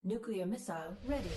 Nuclear missile ready.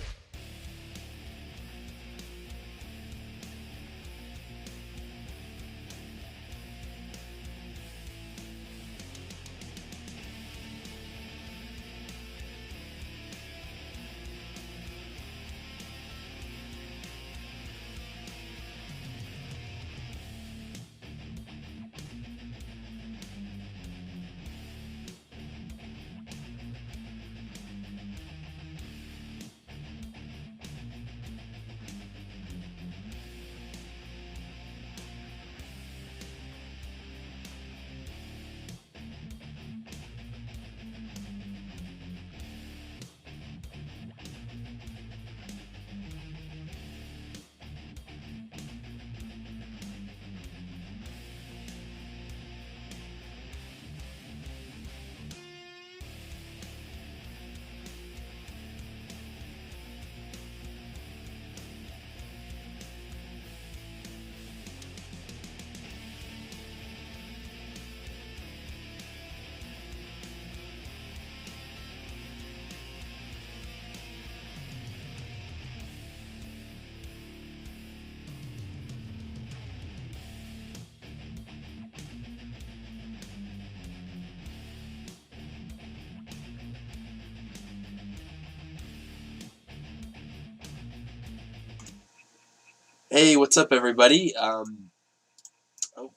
Hey, what's up, everybody? Gotta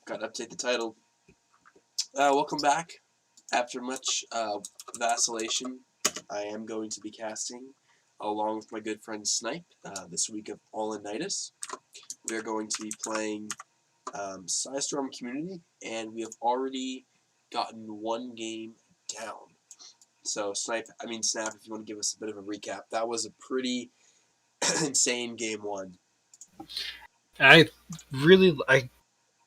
update the title. Welcome back. After much vacillation, I am going to be casting, along with my good friend Snipe, this week of TheNydus. We are going to be playing Psystorm Community, and we have already gotten one game down. So, Snap, if you want to give us a bit of a recap, that was a pretty insane game one. I really I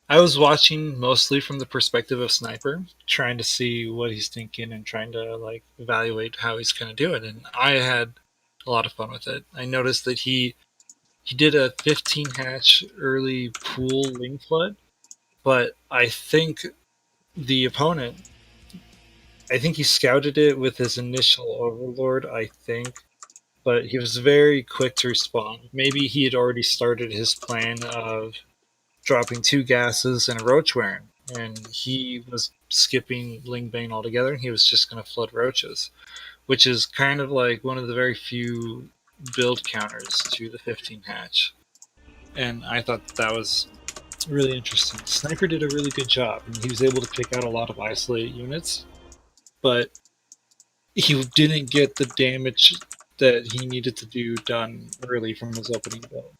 was watching mostly from the perspective of Sniper, trying to see what he's thinking and trying to evaluate how he's gonna do it. And I had a lot of fun with it. I noticed that he did a 15 hatch early pool ling flood, but the opponent I think he scouted it with his initial overlord, I think, but he was very quick to respond. Maybe he had already started his plan of dropping two gases and a roach warren, and he was skipping Lingbane altogether, and he was just going to flood roaches, which is kind of like one of the very few build counters to the 15 hatch. And I thought that was really interesting. Sniper did a really good job, and he was able to pick out a lot of isolated units, but he didn't get the damage that he needed to do done early from his opening build.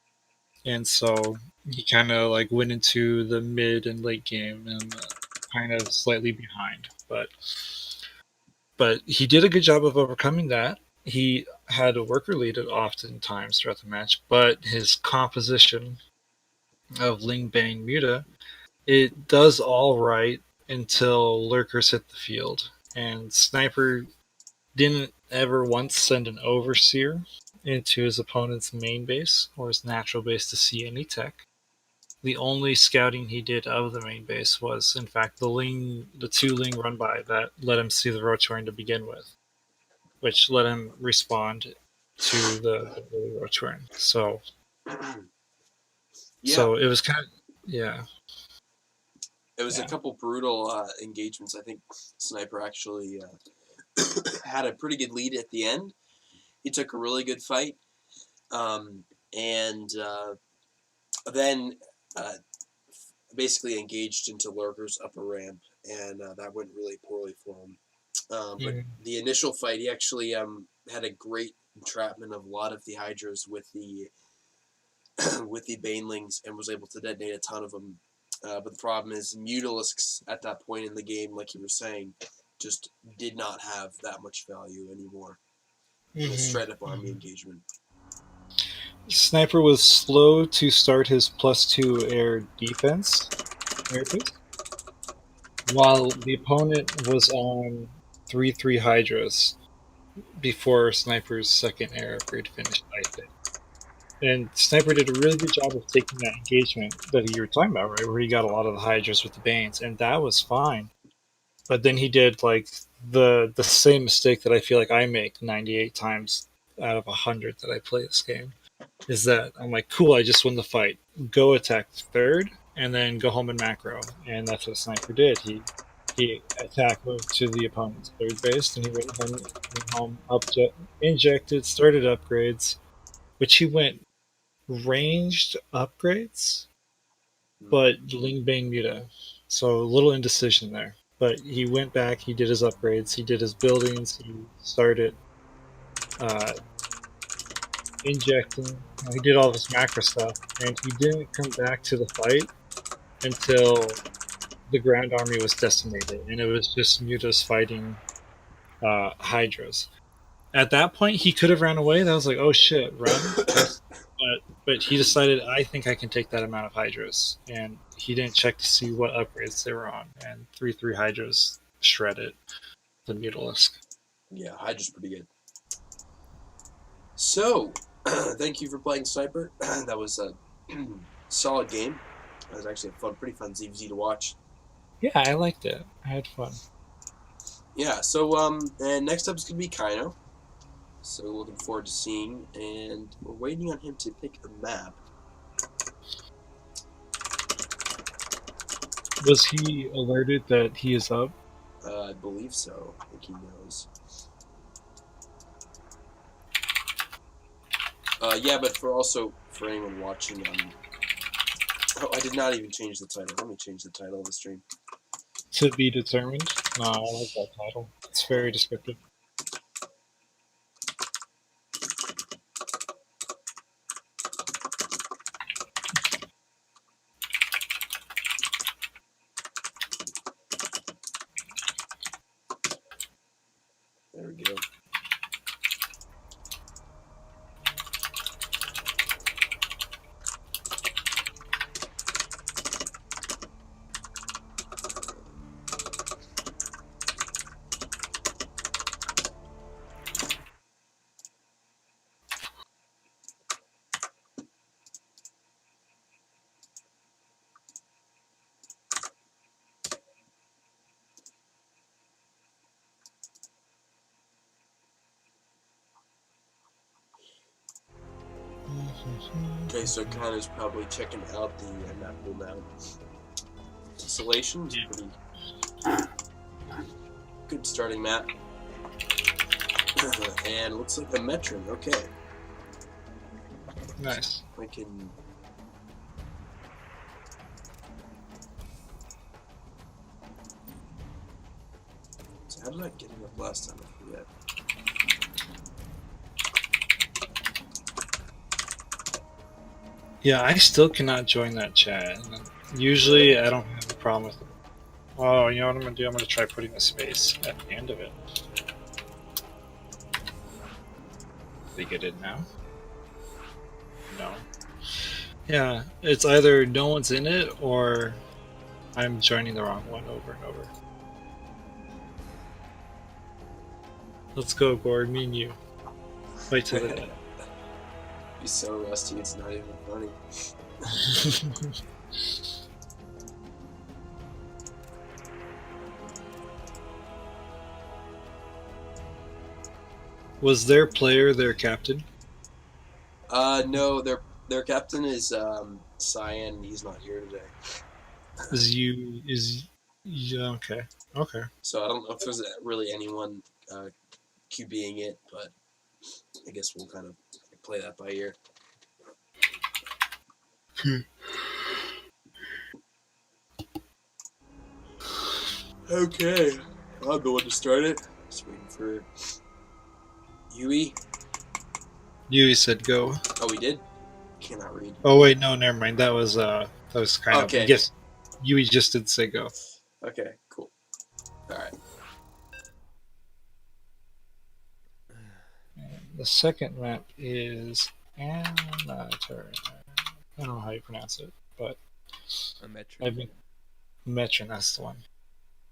And so he kind of went into the mid and late game and kind of slightly behind, but he did a good job of overcoming that. He had a worker lead at oftentimes throughout the match, but his composition of Ling Bang Muta, it does all right until lurkers hit the field, and Sniper didn't ever once send an overseer into his opponent's main base or his natural base to see any tech. The only scouting he did of the main base was, in fact, the two Ling run by that let him see the Roachorn to begin with, which let him respond to the early Roachorn. Yeah, So it was kind of, yeah, it was a yeah. couple brutal engagements. I think Sniper actually had a pretty good lead at the end. He took a really good fight, and then uh, basically engaged into Lurker's upper ramp, and that went really poorly for him. But Mm. the initial fight, he actually had a great entrapment of a lot of the Hydras with the with the Banelings and was able to detonate a ton of them. But the problem is, Mutalisks at that point in the game, like you were saying, just did not have that much value anymore. It was Hmm. straight up army Hmm. engagement. Sniper was slow to start his +2 air defense, air base, while the opponent was on 3-3 Hydras before Sniper's second air upgrade finished, I think. And Sniper did a really good job of taking that engagement that you were talking about, right, where he got a lot of the Hydras with the Banes, and that was fine. But then he did the same mistake that I feel like I make 98 times out of 100 that I play this game. Is that I'm like, cool, I just won the fight. Go attack third, and then go home and macro. And that's what Sniper did. He attacked moved to the opponent's third base, and he went home, injected, started upgrades, which he went ranged upgrades, but Ling Bang Muta. So a little indecision there. But he went back, he did his upgrades, he did his buildings, he started uh, injecting. He did all this macro stuff, and he didn't come back to the fight until the ground army was decimated, and it was just Mutas fighting Hydras. At that point, he could have ran away. That was like, oh shit, run. But he decided, I think I can take that amount of Hydras, and he didn't check to see what upgrades they were on, and 3/3 Hydras shredded the Mutalisk. Yeah, Hydra's pretty good. So, thank you for playing Sniper. That was a solid game. It was actually a pretty fun ZVZ to watch. Yeah, I liked it. I had fun. Yeah, so and next up is gonna be Kaino. So looking forward to seeing, and we're waiting on him to pick a map. Was he alerted that he is up? I believe so. I think he knows. Yeah, but for anyone watching, oh, I did not even change the title. Let me change the title of the stream. To be determined? No, I like that title. It's very descriptive. There we go. Okay, so Kaino's probably checking out the map pool now. Isolation is pretty good starting map. And looks like a Metron. Okay. Nice. I can. So how did I get him up last time? I forget. Yeah, I still cannot join that chat. Usually, I don't have a problem with it. Oh, you know what I'm gonna do? I'm gonna try putting a space at the end of it. They get it now? No. Yeah, it's either no one's in it or I'm joining the wrong one over and over. Let's go, Gord. Me and you. Fight to the end. He's so rusty, it's not even funny. Was their player their captain? No, their captain is Cyan. He's not here today. Yeah, okay. Okay. So I don't know if there's really anyone QBing it, but I guess we'll kind of play that by ear. Okay, I'll go on to start it. Just waiting for Yui. Yui said go. Oh, we did? Cannot read. Oh wait, no, never mind. That was kind Okay. of yes. Yui just did say go. Okay, cool. Alright. The second map is Amateur. I don't know how you pronounce it, but I've been Metron. That's the one.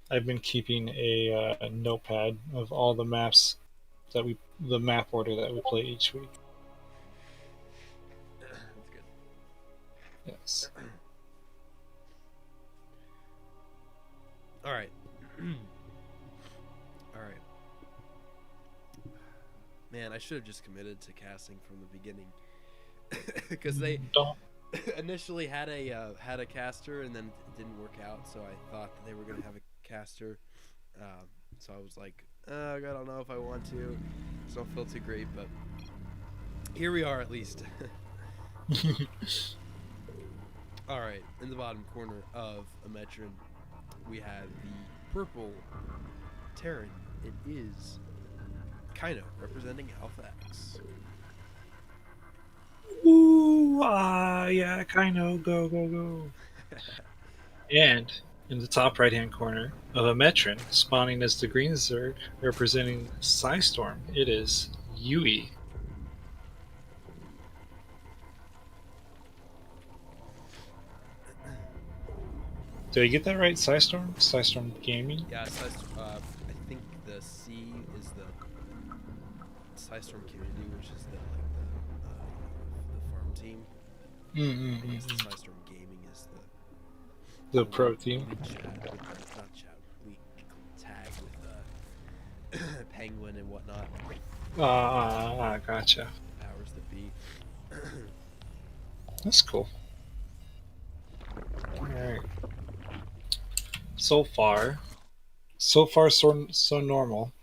I've been keeping a notepad of all the maps the map order that we play each week. That's good. Yes. All right. All right. Man, I should have just committed to casting from the beginning, because they Don't. initially had a caster and then it didn't work out. So I thought that they were gonna have a caster. So I was like, I don't know if I want to. Just don't feel too great, but here we are at least. All right, in the bottom corner of a Metron, we have the purple Terran. It is Kino representing Alpha X. Ooh, yeah, Kino, go, go, go. And in the top right-hand corner of a Metron, spawning as the green Zerg, representing Psystorm, it is Yui. Did I get that right? Psystorm? Psystorm Gaming? Yeah, I think the C is the Psystorm community, which is the farm team. I guess the Psystorm Gaming is The pro team. not chat. We tag with Penguin and whatnot. Gotcha. Powers that be. That's cool. Alright. So far, so normal.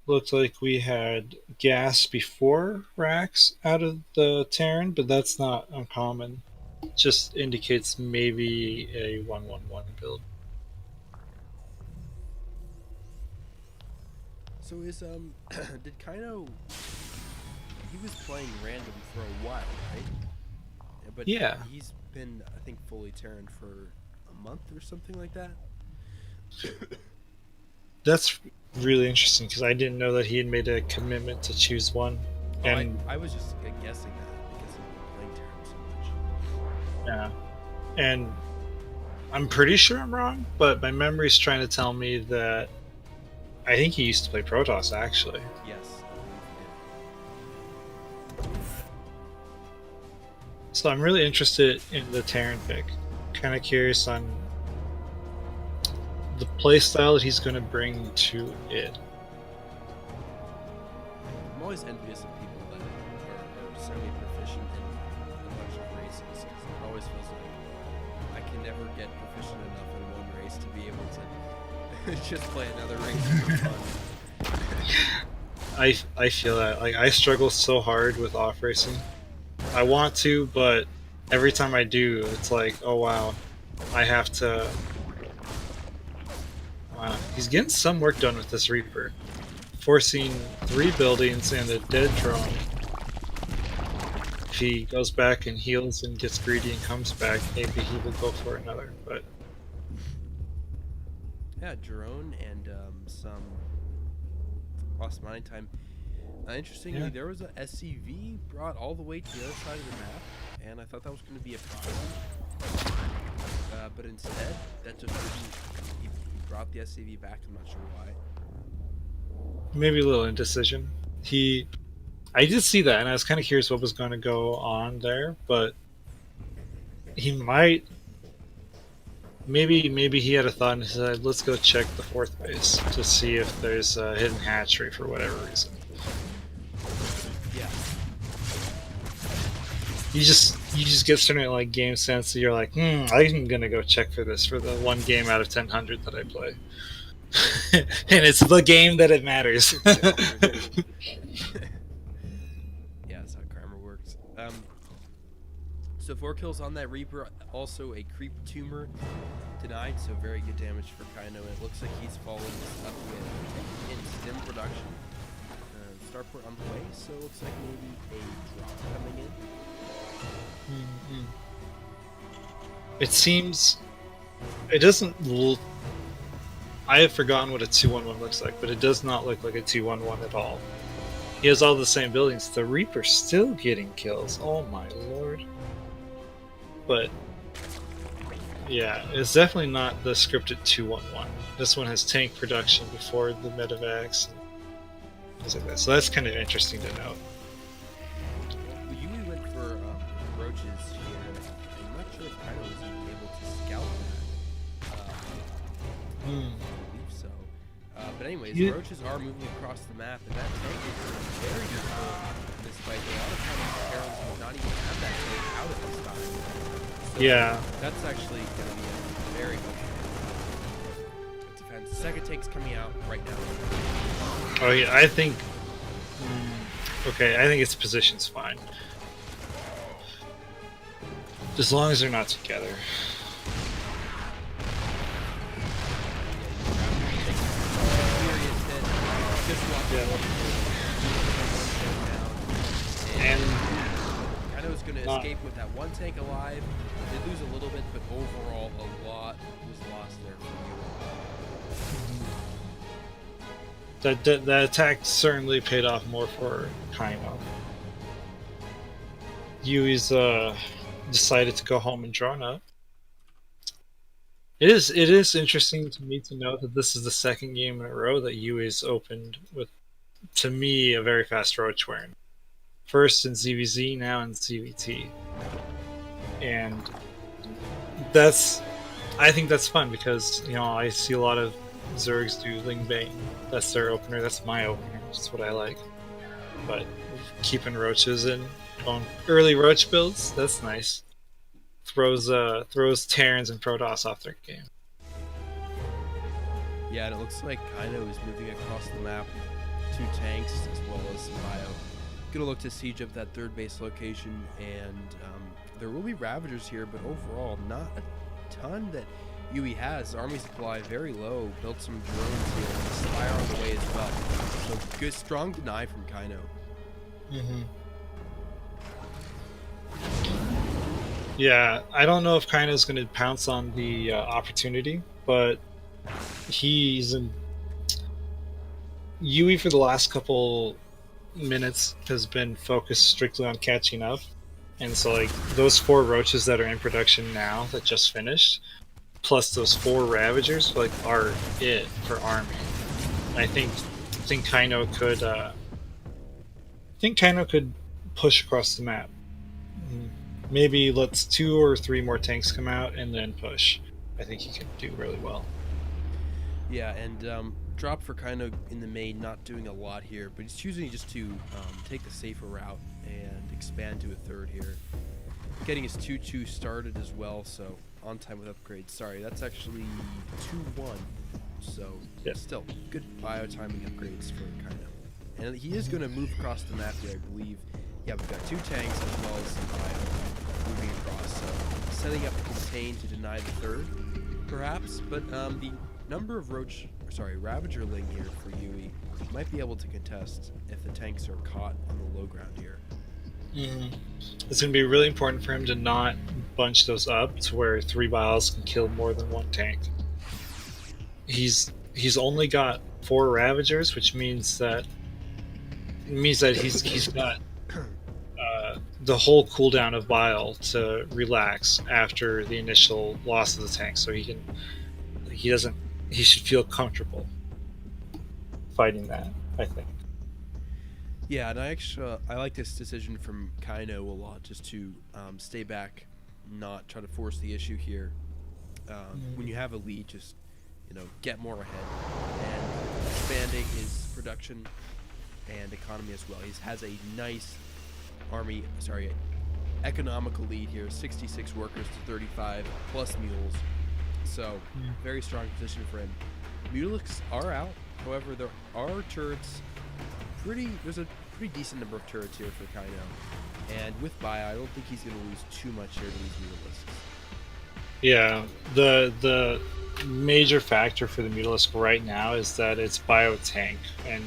Looked like we had gas before racks out of the Terran, but that's not uncommon. Just indicates maybe a 1-1-1 build. So is did Kino? He was playing random for a while, right? But Yeah. he's been, I think, fully Terran for a month or something like that. That's really interesting because I didn't know that he had made a commitment to choose one. Oh, And I was just guessing that because he's playing Terran so much. yeah, and I'm pretty sure I'm wrong, but my memory's trying to tell me that I think he used to play Protoss actually. Yes. So I'm really interested in the Terran pick. Kind of curious on the playstyle that he's going to bring to it. I'm always envious of people that are semi-proficient in a bunch of races because it always feels like I can never get proficient enough in one race to be able to just play another race for fun. I feel that. Like, I struggle so hard with off racing. I want to, but every time I do, it's like, oh wow, I have to. Wow, he's getting some work done with this Reaper, forcing 3 buildings and a dead drone. If he goes back and heals and gets greedy and comes back, maybe he will go for another. But Yeah, drone and some lost mining time. Interestingly, Yeah. there was a SCV brought all the way to the other side of the map, and I thought that was going to be a problem. But instead, that just didn't. He brought the SCV back. I'm not sure why. maybe a little indecision. I did see that, and I was kind of curious what was going to go on there, but he might. Maybe he had a thought and he said, "Let's go check the 4th base to see if there's a hidden hatchery for whatever reason." Yeah. You just get certain like game sense that you're like, I'm gonna go check for this for the one game out of 1,000 that I play, and it's the game that it matters. Yeah, that's how karma works. So 4 kills on that Reaper. Also a creep tumor denied. So very good damage for Kino. It looks like he's following this up with in stim production. Starport on the way. So it looks like maybe a drop coming in. It seems. It doesn't. I have forgotten what a 2-1-1 looks like, but it does not look like a 2-1-1 at all. He has all the same buildings. The Reaper's still getting kills. Oh my lord. But yeah, it's definitely not the scripted 2-1-1. This one has tank production before the medevacs and things like that. So that's kind of interesting to note. Well, Yui went for roaches here. I'm not sure if Kino was even able to scout that. I believe so. But anyways, You- roaches are moving across the map, and that tank is very useful in this fight. A lot of times Terrans would not even have that tank out at this time. So Yeah. that's actually going to be a very helpful defense. Second tank's coming out right now. Oh yeah, I think. Okay, I think its position's fine. As long as they're not together. And Kaido's going to escape with that one tank alive. They lose a little bit, but overall, a lot was lost there for you. that attack certainly paid off more for Kaino. Yui's decided to go home and draw up. It is interesting to me to know that this is the second game in a row that Yui's opened with, to me, a very fast roach wearing. First in ZVZ, now in ZVT. And I think that's fun because, you know, I see a lot of Zergs do Ling Bane. That's their opener, that's my opener, that's what I like. But keeping roaches and going early roach builds, that's nice. Throws Terrans and Protoss off their game. Yeah, and it looks like Kaino is moving across the map. 2 tanks as well as some bio. Gonna look to siege up that third base location, and there will be Ravagers here, but overall not a ton that Yui has. Army supply very low. Built some drones here. Spire on the way as well. So good, strong deny from Kaino. Yeah, I don't know if Kaino's going to pounce on the opportunity, but Yui for the last couple minutes has been focused strictly on catching up, and so like those 4 roaches that are in production now that just finished, plus those 4 Ravagers, like are it for army. I think Kaino could push across the map. Maybe let's 2 or 3 more tanks come out and then push. I think he can do really well. Yeah, and drop for Kaino in the main, not doing a lot here, but he's choosing just to take the safer route and expand to a third here. Getting his 2-2 started as well, so on time with upgrades. Sorry, that's actually 2-1. So yeah, still good bio timing upgrades for Kaino. And he is going to move across the map here, I believe. Yeah, we've got 2 tanks as well as some bio moving across. So setting up a contain to deny the third, perhaps. But the number of Ravager Ling here for Yui might be able to contest if the tanks are caught on the low ground here. It's going to be really important for him to not bunch those up to where 3 bios can kill more than 1 tank. He's only got 4 Ravagers, which means that he's got the whole cooldown of bile to relax after the initial loss of the tank, so he should feel comfortable fighting that, I think. Yeah, and I like this decision from Kaino a lot, just to stay back, not try to force the issue here. When you have a lead, just get more ahead, and expanding his production and economy as well. He has a nice economical lead here, 66 workers to 35 plus mules. So very strong position for him. Mutalisks are out, however there are turrets. There's a pretty decent number of turrets here for Kaino, and with Baya, I don't think he's going to lose too much here to these Mutalisks. Yeah, the major factor for the Mutalisk right now is that it's bio tank, and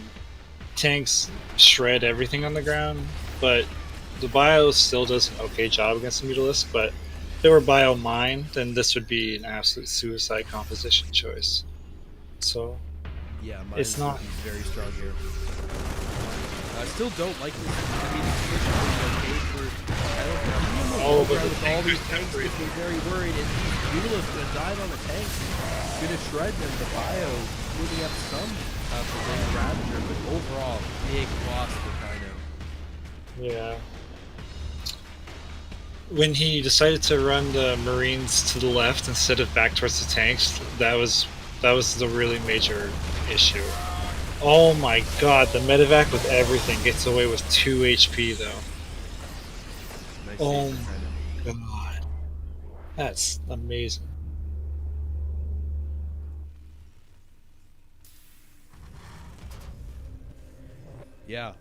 tanks shred everything on the ground, but the bio still does an okay job against the Mutalisk. But if they were bio mine, then this would be an absolute suicide composition choice. So yeah, it's not very strong here. I still don't like this. I mean, okay for all these tanks would be very worried, and Mutalisk gonna dive on the tanks, gonna shred them. The bio moving up some for the Ravager, but overall big loss for Kaino. Yeah. When he decided to run the Marines to the left instead of back towards the tanks, that was the really major issue. Oh my god, the medevac with everything gets away with 2 HP though. Nice Oh save for Kino. my god. That's amazing. Yeah,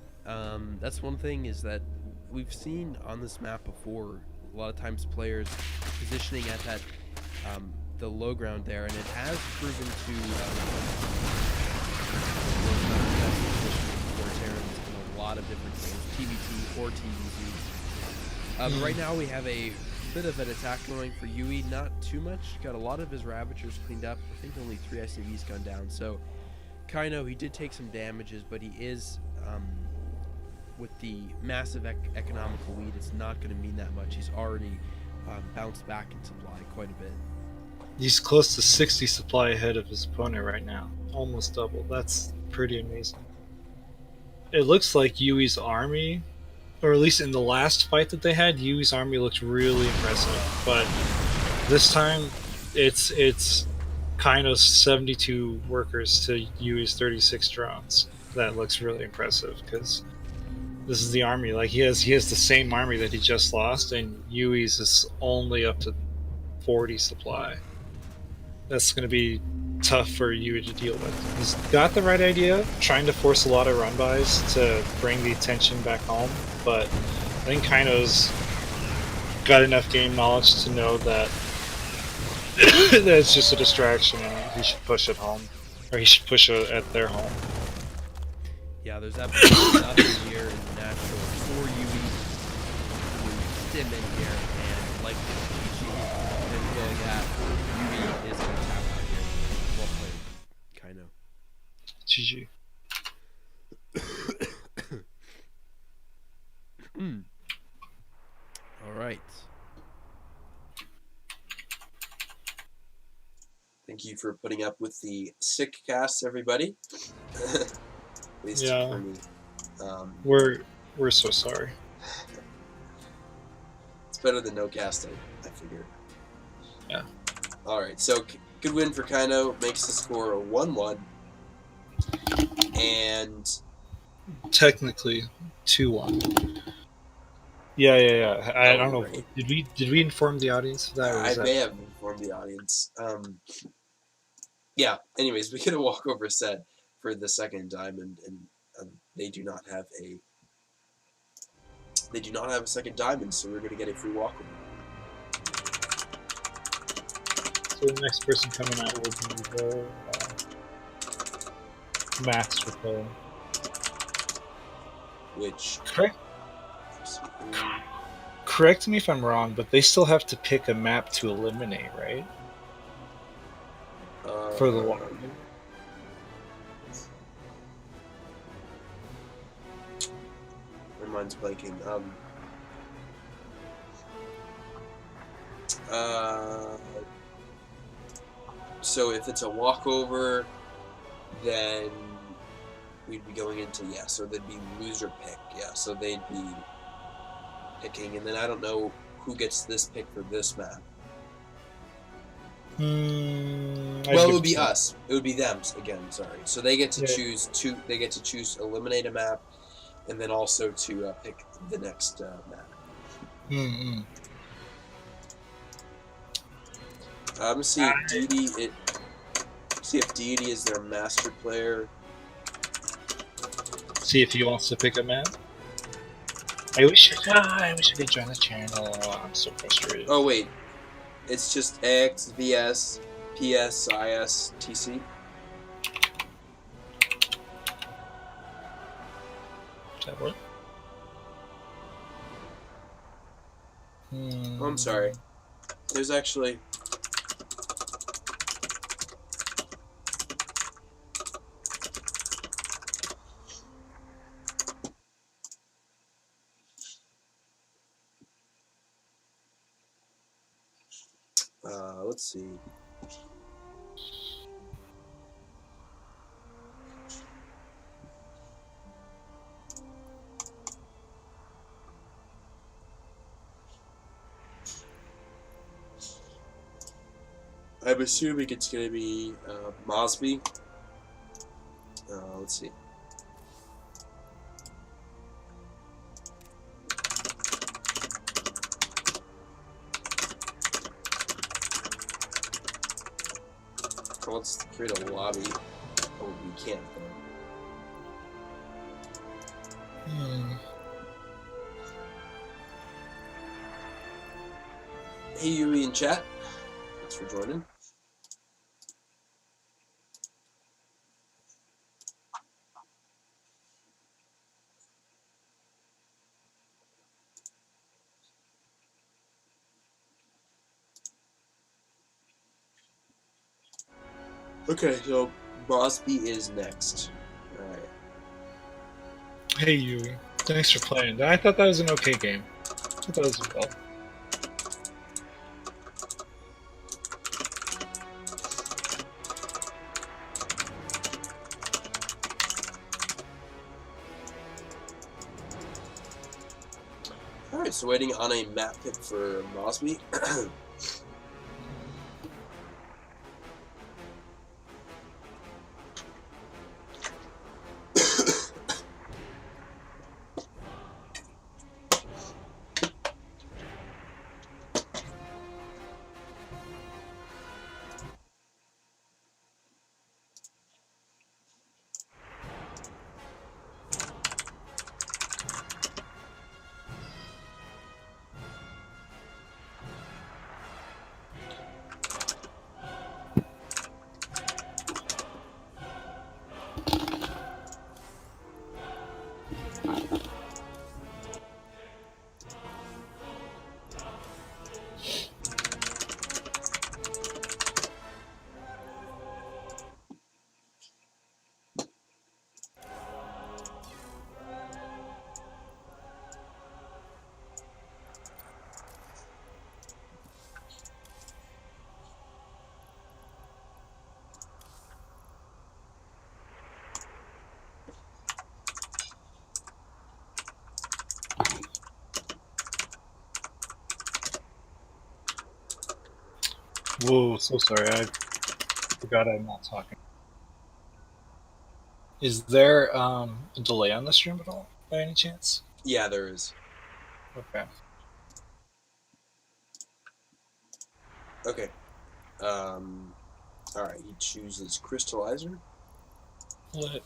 that's one thing is that we've seen on this map before. A lot of times players positioning at that the low ground there, and it has proven to was not the best position for Terrans in a lot of different games, TBT or TBT. Right now we have a bit of an attack going for Yui, not too much. Got a lot of his Ravagers cleaned up. I think only 3 SCVs gone down. So Kino, he did take some damages, but he is with the massive economical lead, it's not going to mean that much. He's already bounced back in supply quite a bit. He's close to 60 supply ahead of his opponent right now. Almost double. That's pretty amazing. It looks like Yui's army, or at least in the last fight that they had, Yui's army looked really impressive. But this time, it's kind of 72 workers to Yui's 36 drones. That looks really impressive because this is the army. Like he has the same army that he just lost, and Yui's is only up to 40 supply. That's going to be tough for Yui to deal with. He's got the right idea, trying to force a lot of run-bys to bring the attention back home, but I think Kino's got enough game knowledge to know that that it's just a distraction and he should push it home, or he should push it at their home. Yeah, there's absolutely nothing here in the natural for Yui to stim in here, and like GG been going at, Yui is going to tap out here. Well played, Kino. GG. All right. Thank you for putting up with the sick cast, everybody. At least Yeah. for me. We're so sorry. It's better than no cast, I figure. Yeah. Alright, so good win for Kino. Makes the score a 1-1. And Technically 2-1. Yeah. I don't know. Right. Did we inform the audience of that? Or was I that... may have informed the audience. Yeah, anyways, we get a walkover set for the second time, and they do not have a second diamond, so we're going to get a free walkover. So the next person coming out will be the Max Repel. Which Correct me if I'm wrong, but they still have to pick a map to eliminate, right? For the one. My mind's blanking. So if it's a walkover, then we'd be going into, yeah, so they'd be loser pick, yeah, so they'd be picking, and then I don't know who gets this pick for this map. Well, it would be us. It would be them again. Sorry. So they get to choose two. They get to choose eliminate a map, and then also to pick the next map. I'm gonna see if Deity. See if Deity is their master player. See if he wants to pick a map. I wish I could join the channel. I'm so frustrated. Oh wait. It's just X, VS, PSlSTC. Is that what? Oh, I'm sorry. There's actually... let's see. I'm assuming it's going to be Mosby. Let's see. Let's create a lobby. Oh, we can't though. Hey, Yui in chat. Thanks for joining. Okay, so Mosby is next. Alright. Hey Yui, thanks for playing. I thought that was an okay game. I thought that was well. Alright, so waiting on a map pick for Mosby. Whoa, so sorry. I forgot I'm not talking. Is there a delay on the stream at all, by any chance? Yeah, there is. Okay. Okay. Alright, he chooses Crystallizer. What?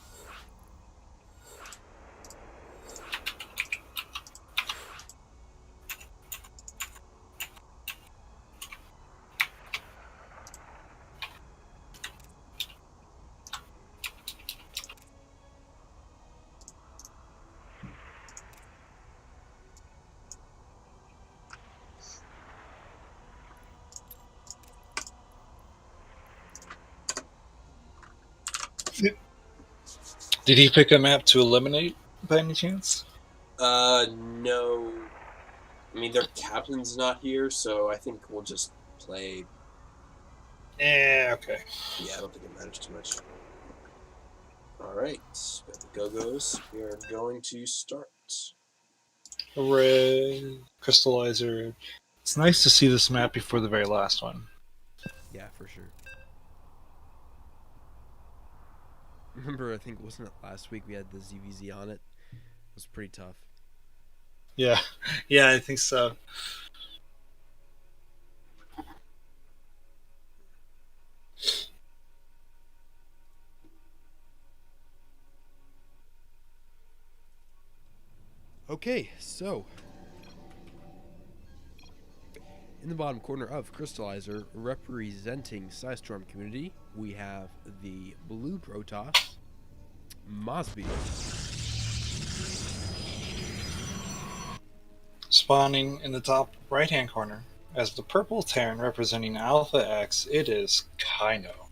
Did he pick a map to eliminate, by any chance? No. I mean, their captain's not here, so I think we'll just play. Yeah, okay. Yeah, I don't think it matters too much. Alright, got the Go-Go's. We are going to start. Hooray. Crystallizer. It's nice to see this map before the very last one. Yeah, for sure. Remember, I think, wasn't it last week we had the ZVZ on it? It was pretty tough. Yeah, yeah, I think so. Okay, so in the bottom corner of Crystallizer, representing Psystorm community, we have the blue Protoss, Mosby. Spawning in the top right-hand corner, as the purple Terran representing Alpha X, it is Kaino.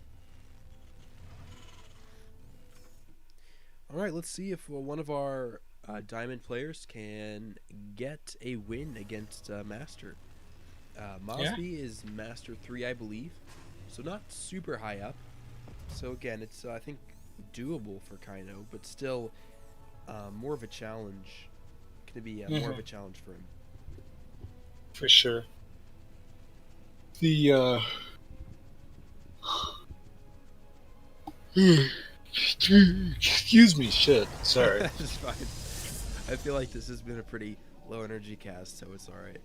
Alright, let's see if one of our Diamond players can get a win against Master. Mosby is Master 3, I believe, so not super high up. So again, it's, I think, doable for Kaino, but still more of a challenge. Going to be more of a challenge for him. For sure. The Excuse me, shit. Sorry. It's fine. I feel like this has been a pretty low energy cast, so it's alright.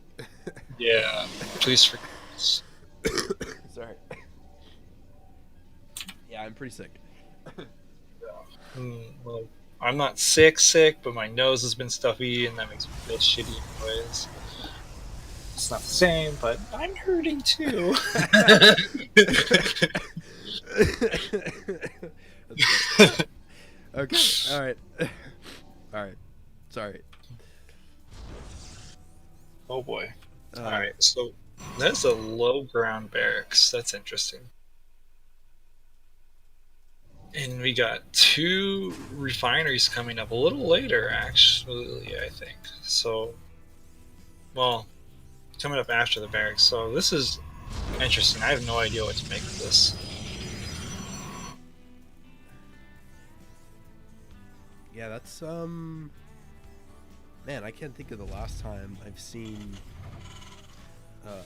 Yeah, please forgive us. Sorry. Yeah, I'm pretty sick. Well, I'm not sick, but my nose has been stuffy, and that makes me feel shitty anyways. It's not the same, but I'm hurting too. Okay, alright. Alright. Sorry. Oh boy. Uh, Alright, so that's a low ground barracks. That's interesting. And we got 2 refineries coming up a little later, actually, I think. So, well, coming up after the barracks. So this is interesting. I have no idea what to make of this. Yeah, that's man, I can't think of the last time I've seen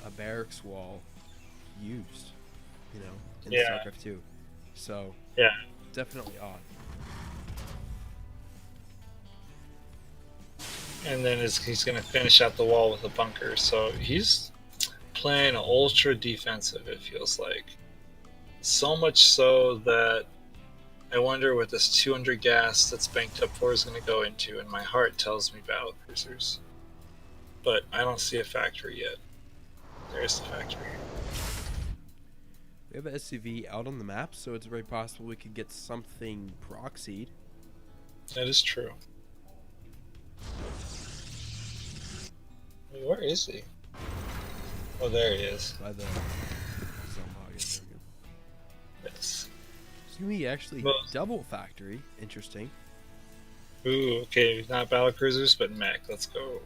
a barracks wall used, in Yeah. StarCraft 2. So Yeah. definitely odd. And then he's going to finish out the wall with a bunker. So he's playing ultra defensive, it feels like. So much so that I wonder what this 200 gas that's banked up for is going to go into, and my heart tells me battle cruisers. But I don't see a factory yet. There's the factory. We have an SCV out on the map, so it's very possible we could get something proxied. That is true. Wait, where is he? Oh, there he is. By the Yes. Yes. It's gonna be actually Well- double factory. Interesting. Ooh, okay, not battle cruisers, but mech. Let's go.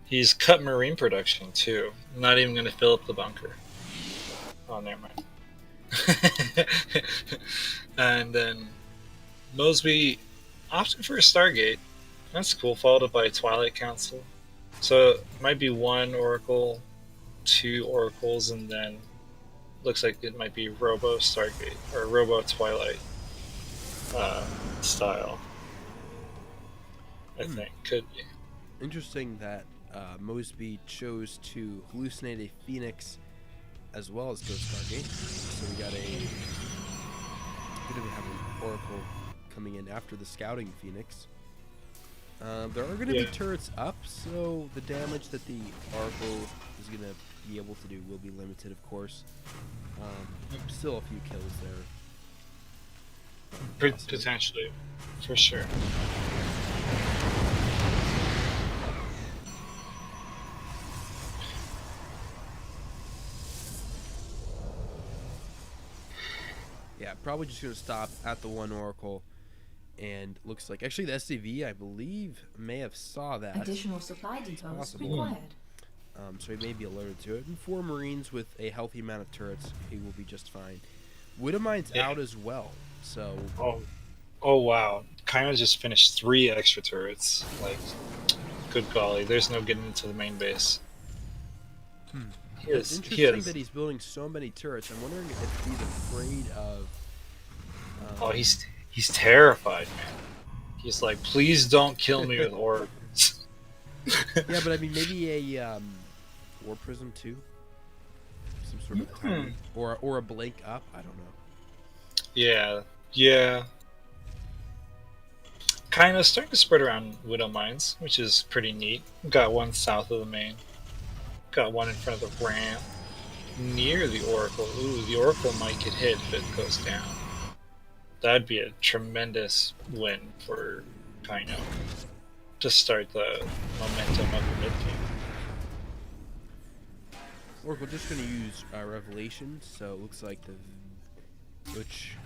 He's cut marine production too. Not even going to fill up the bunker. Oh, never mind. And then Mosby opted for a Stargate. That's cool. Followed up by Twilight Council. So it might be 1 Oracle, 2 Oracles, and then looks like it might be Robo Stargate or Robo Twilight style. I think could be. Interesting that Mosby chose to hallucinate a Phoenix as well as Ghost Stargate. So we got gonna have an Oracle coming in after the scouting Phoenix. There are gonna be turrets up, so the damage that the Oracle is gonna be able to do will be limited, of course. Still a few kills there. Potentially, for sure. Yeah, probably just gonna stop at the 1 Oracle, and looks like actually the SCV I believe may have saw that. Additional supply depots possible. required. So he may be alerted to it. And 4 Marines with a healthy amount of turrets, he will be just fine. Widowmine's out as well, so Oh wow! Kind of just finished 3 extra turrets. Like, good golly, there's no getting into the main base. it's interesting that he's building so many turrets. I'm wondering if he's afraid of. Oh, he's terrified, man. He's like, please don't kill me with oracles. Yeah, but I mean maybe a War Prism 2, some sort of tiny, or a Blink Up. I don't know. Yeah. Kind of starting to spread around Widow Mines, which is pretty neat. Got 1 south of the main. Got 1 in front of the ramp. Near the Oracle. Ooh, the Oracle might get hit if it goes down. That'd be a tremendous win for Kaino to start the momentum of the mid team. Oracle just going to use Revelation, so it looks like which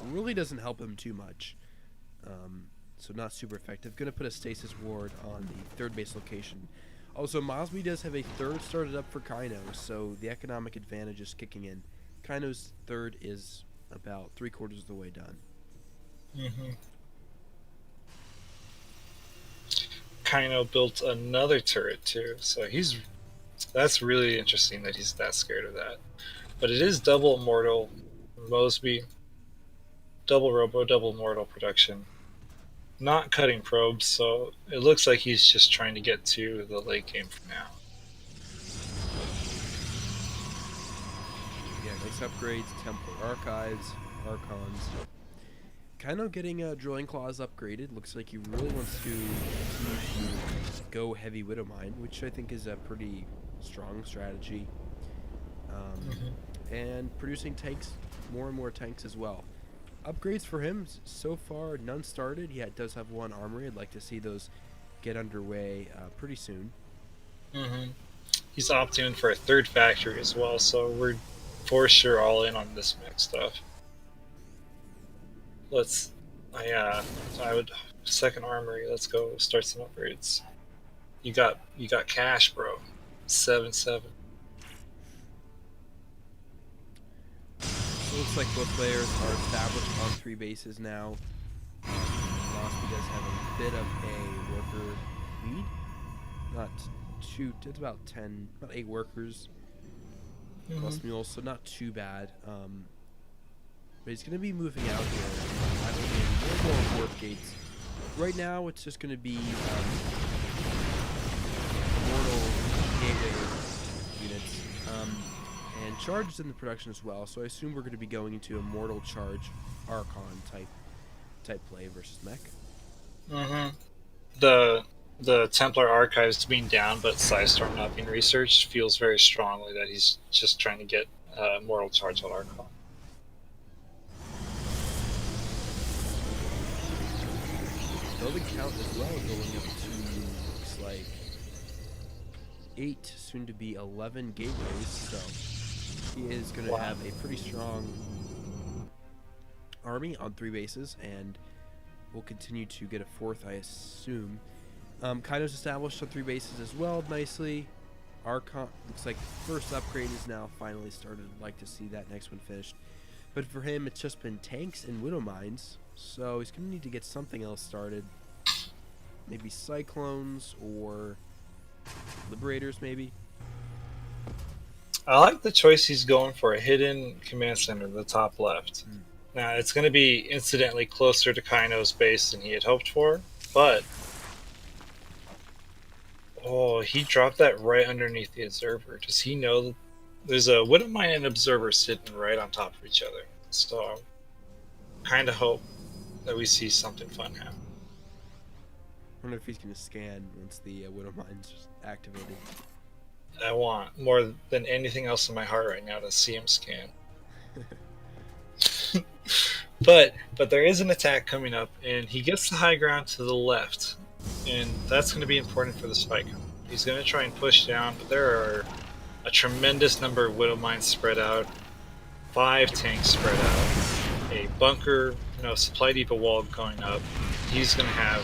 really doesn't help him too much. So not super effective. Going to put a Stasis Ward on the 3rd base location. Also, Mosby does have a 3rd started up for Kaino, so the economic advantage is kicking in. Kaino's 3rd is about 3/4 of the way done. Kaino built another turret too, so that's really interesting that he's that scared of that. But it is double immortal. Mosby double robo, double mortal production. Not cutting probes, so it looks like he's just trying to get to the late game for now. Yeah, nice upgrades, Templar Archives, Archons. Kind of getting Drilling Claws upgraded. Looks like he really wants to continue to go heavy Widowmine, which I think is a pretty strong strategy. And producing tanks, more and more tanks as well. Upgrades for him, so far, none started. He does have one armory. I'd like to see those get underway pretty soon. He's opting for a third factory as well, so we're for sure all in on this mech stuff. I would second armory. Let's go start some upgrades. You got cash, bro. 7-7. It looks like both players are established on 3 bases now. Mosby does have a bit of a worker lead. Not too, it's about 8 workers plus mules, so not too bad. But he's going to be moving out here. I believe more warp gates. Right now, it's just going to be mortal gateway units. And charge is in the production as well, so I assume we're going to be going into a mortal charge Archon type play versus mech. The Templar Archives being down, but Psystorm not being researched feels very strongly that he's just trying to get mortal charge on Archon. Building count as well going up to, looks like 8, soon to be 11 gateways, so he is going to have a pretty strong army on 3 bases, and will continue to get a 4th, I assume. Kind of established on 3 bases as well, nicely. Archon, looks like first upgrade is now finally started. I'd like to see that next one finished. But for him, it's just been tanks and widow mines, so he's going to need to get something else started. Maybe cyclones or liberators, maybe. I like the choice he's going for, a hidden command center in the top left. Now, it's going to be incidentally closer to Kaino's base than he had hoped for, but oh, he dropped that right underneath the observer. Does he know there's a widow mine and observer sitting right on top of each other? So I kind of hope that we see something fun happen. I wonder if he's going to scan once the widow mine's activated. I want more than anything else in my heart right now to see him scan. but there is an attack coming up, and he gets the high ground to the left, and that's going to be important for this fight. He's going to try and push down, but there are a tremendous number of widow mines spread out, 5 tanks spread out, a bunker, supply depot wall going up. He's going to have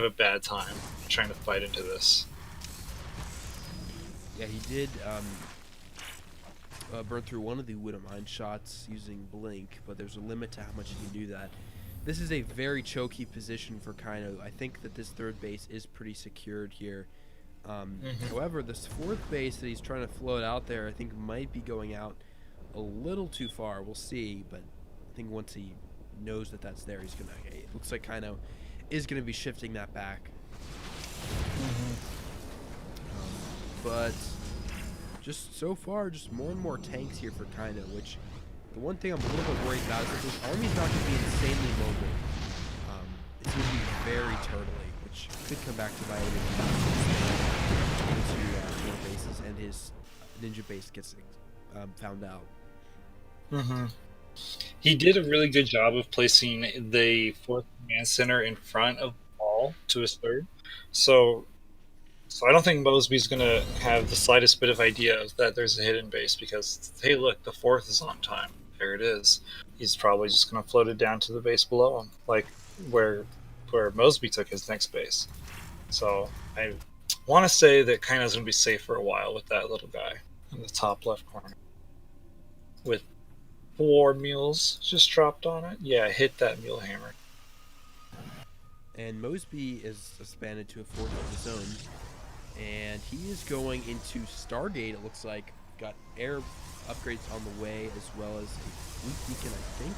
a bad time trying to fight into this. Yeah, he did burn through one of the widow mine shots using blink, but there's a limit to how much he can do that. This is a very choky position for Kaino. I think that this 3rd base is pretty secured here. However, this 4th base that he's trying to float out there, I think might be going out a little too far. We'll see, but I think once he knows that that's there, he's gonna. It looks like Kaino is gonna be shifting that back. But just so far, just more and more tanks here for Kaino, which the one thing I'm a little bit worried about is that this army's not going to be insanely mobile. It's going to be very turtly, which could come back to bite him into more bases, and his ninja base gets found out. He did a really good job of placing the 4th command center in front of the wall to his 3rd. So I don't think Mosby's going to have the slightest bit of idea that there's a hidden base because, hey, look, the 4th is on time. There it is. He's probably just going to float it down to the base below him, like where Mosby took his next base. So I want to say that Kaino's going to be safe for a while with that little guy in the top left corner. With 4 mules just dropped on it. Yeah, hit that mule hammer. And Mosby is expanded to a 4th of his own. And he is going into Stargate, it looks like. Got air upgrades on the way, as well as a fleet beacon, I think.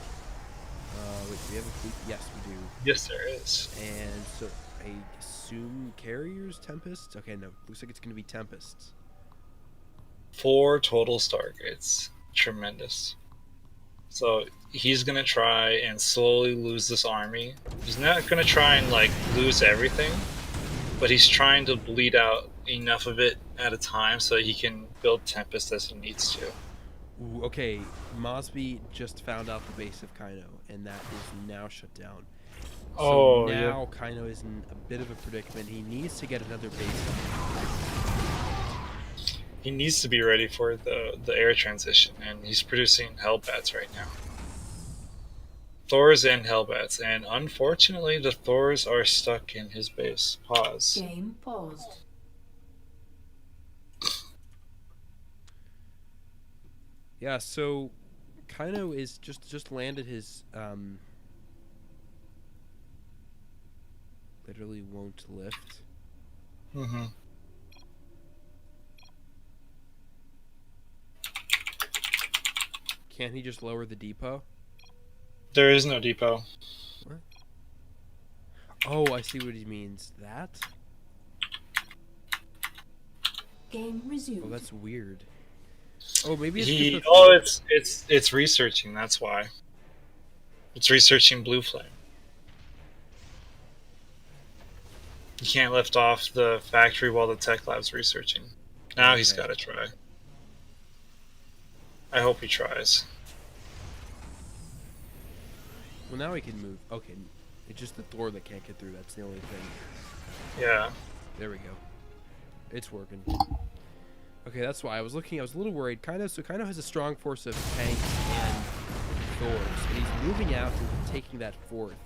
Wait, do we have a fleet? Yes, we do. Yes, there is. And so I assume carriers, Tempests? Okay, no. Looks like it's going to be Tempests. 4 total Stargates. Tremendous. So he's gonna try and slowly lose this army. He's not gonna try and like lose everything, but he's trying to bleed out enough of it at a time so he can build Tempest as he needs to. Ooh, okay. Mosby just found out the base of Kaino, and that is now shut down. So Oh, now Kaino is in a bit of a predicament. He needs to get another base. He needs to be ready for the air transition, and he's producing Hellbats right now. Thors and Hellbats, and unfortunately the Thors are stuck in his base. Pause. Game paused. Yeah, so Kaino is just landed his literally won't lift. Mm-hmm. Can't he just lower the depot? There is no depot. What? Oh, I see what he means. That? Game resumed. Oh, that's weird. Oh, maybe it's He just oh it's researching, that's why. It's researching Blue Flame. You can't lift off the factory while the tech lab's researching. Now he's Okay. gotta try. I hope he tries. Well, now he can move. Okay, it's just the Thor that can't get through. That's the only thing. Yeah. There we go. It's working. Okay, that's why I was looking. I was a little worried. Kaino has a strong force of tanks and Thors, and he's moving out and taking that fourth.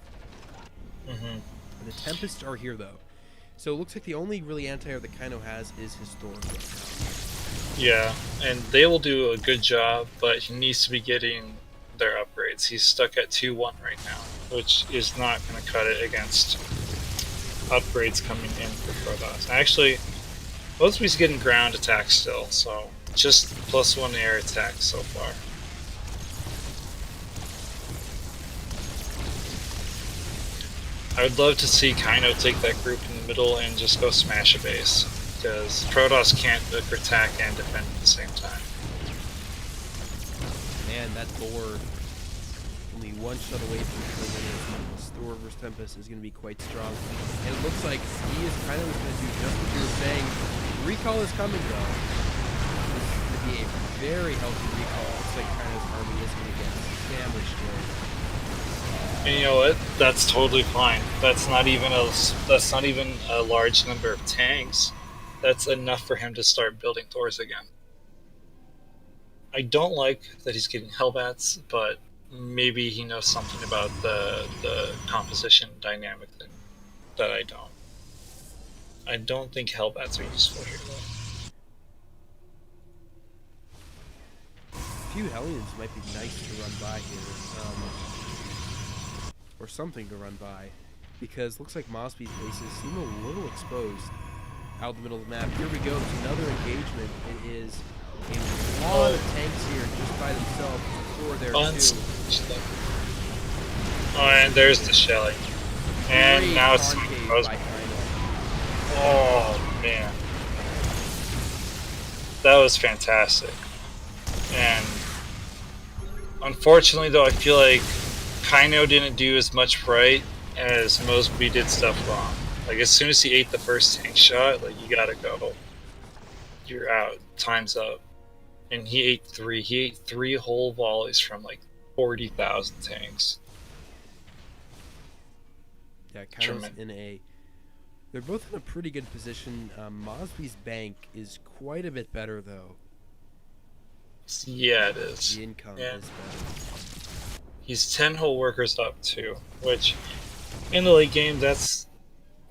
Mm-hmm. And the Tempests are here though, so it looks like the only really anti-air that Kaino has is his Thors right Yeah, and they will do a good job, but he needs to be getting their upgrades. He's stuck at 2-1 right now, which is not going to cut it against upgrades coming in for Protoss. Actually, Mosby's getting ground attack still, so just +1 air attack so far. I would love to see Kaino take that group in the middle and just go smash a base, because Protoss can't attack and defend at the same time. now. Man, that Thor only one shot away from killing this Thor versus Tempest is going to be quite strong. And it looks like he is kind of going to do just what you were saying. Recall is coming though. This is going to be a very healthy recall. Looks like Kaino's army is going to get sandwiched here. And you know what? That's totally fine. That's not even a large number of tanks. That's enough for him to start building Thors again. I don't like that he's getting Hellbats, but maybe he knows something about the composition dynamic that I don't. I don't think Hellbats are useful here though. A few Hellions might be nice to run by here. Or something to run by. Because looks like Mosby's bases seem a little exposed out in the middle of the map. Here we go, there's another engagement. It is a lot of tanks here just by themselves. Or there too. Oh, and there's the shelling. And Great now it's concave frozen. by Kaino. Oh man, that was fantastic. And unfortunately, though, I feel like Kaino didn't do as much right as Mosby did stuff wrong. Like as soon as he ate the first tank shot, like you gotta go. You're out. Time's up. And he ate 3. He ate 3 whole volleys from like 40,000 tanks. Yeah, Kaino's in a... They're both in a pretty good position. Mosby's bank is quite a bit better, though. Yeah, it is. The income Yeah. is better. He's 10 whole workers up too, which in the late game that's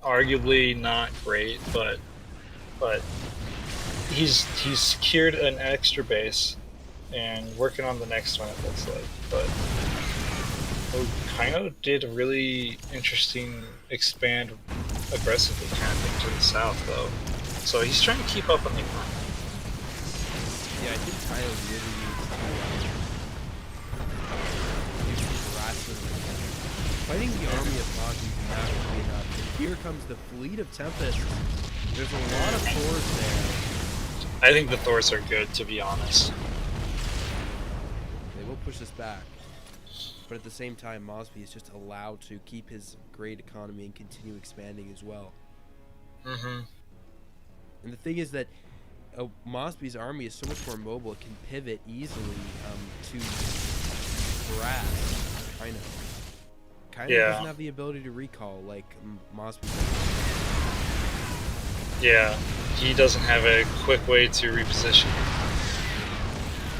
arguably not great, but he's secured an extra base and working on the next one, it looks like. But Kaino did a really interesting expand aggressively kind of thing to the south though, so he's trying to keep up on the economy. Yeah, I think Kaino really needs to use the harassment Fighting the army of Mosby is not going to be enough. And here comes the fleet of Tempest. There's a lot of Thors there. I think the Thors are good, to be honest. They will push us back. But at the same time, Mosby is just allowed to keep his great economy and continue expanding as well. Mm-hmm. And the thing is that Mosby's army is so much more mobile, it can pivot easily to harass Kaino. Kaino doesn't have the ability to recall like Mosby does. Yeah, he doesn't have a quick way to reposition.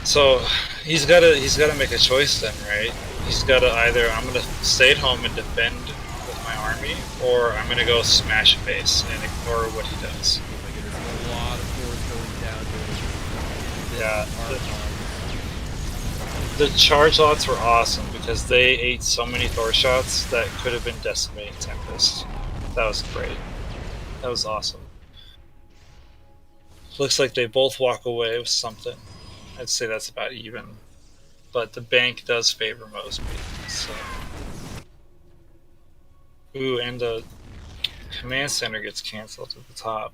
So he's gotta make a choice then, right? He's gotta either I'm gonna stay at home and defend with my army, or I'm gonna go smash a base and ignore what he does. Oh my goodness, a lot of Thors going down here. Yeah, the charge lots were awesome because they ate so many Thor shots that could have been decimating Tempest. That was great. That was awesome. Looks like they both walk away with something. I'd say that's about even. But the bank does favor Mosby. So. Ooh, and the command center gets canceled at the top.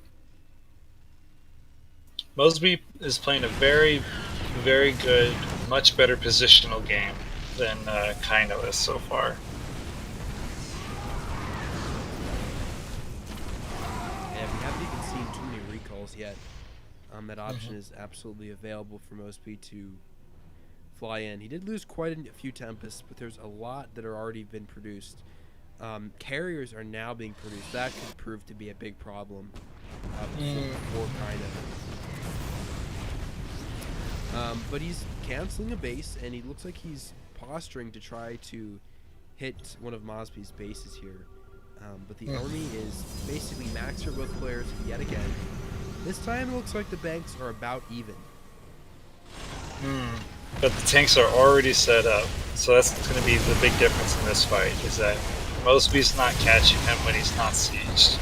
Mosby is playing a very, very good, much better positional game than Kaino is so far. Yeah, we haven't even seen too many recalls yet. That option is absolutely available for Mosby to fly in. He did lose quite a few Tempests, but there's a lot that are already been produced. Carriers are now being produced. That could prove to be a big problem for Kaino. But he's canceling a base, and he looks like he's posturing to try to hit one of Mosby's bases here. But the army is basically maxed for both players yet again. This time it looks like the banks are about even. But the tanks are already set up, so that's going to be the big difference in this fight, is that Mosby's not catching him when he's not sieged.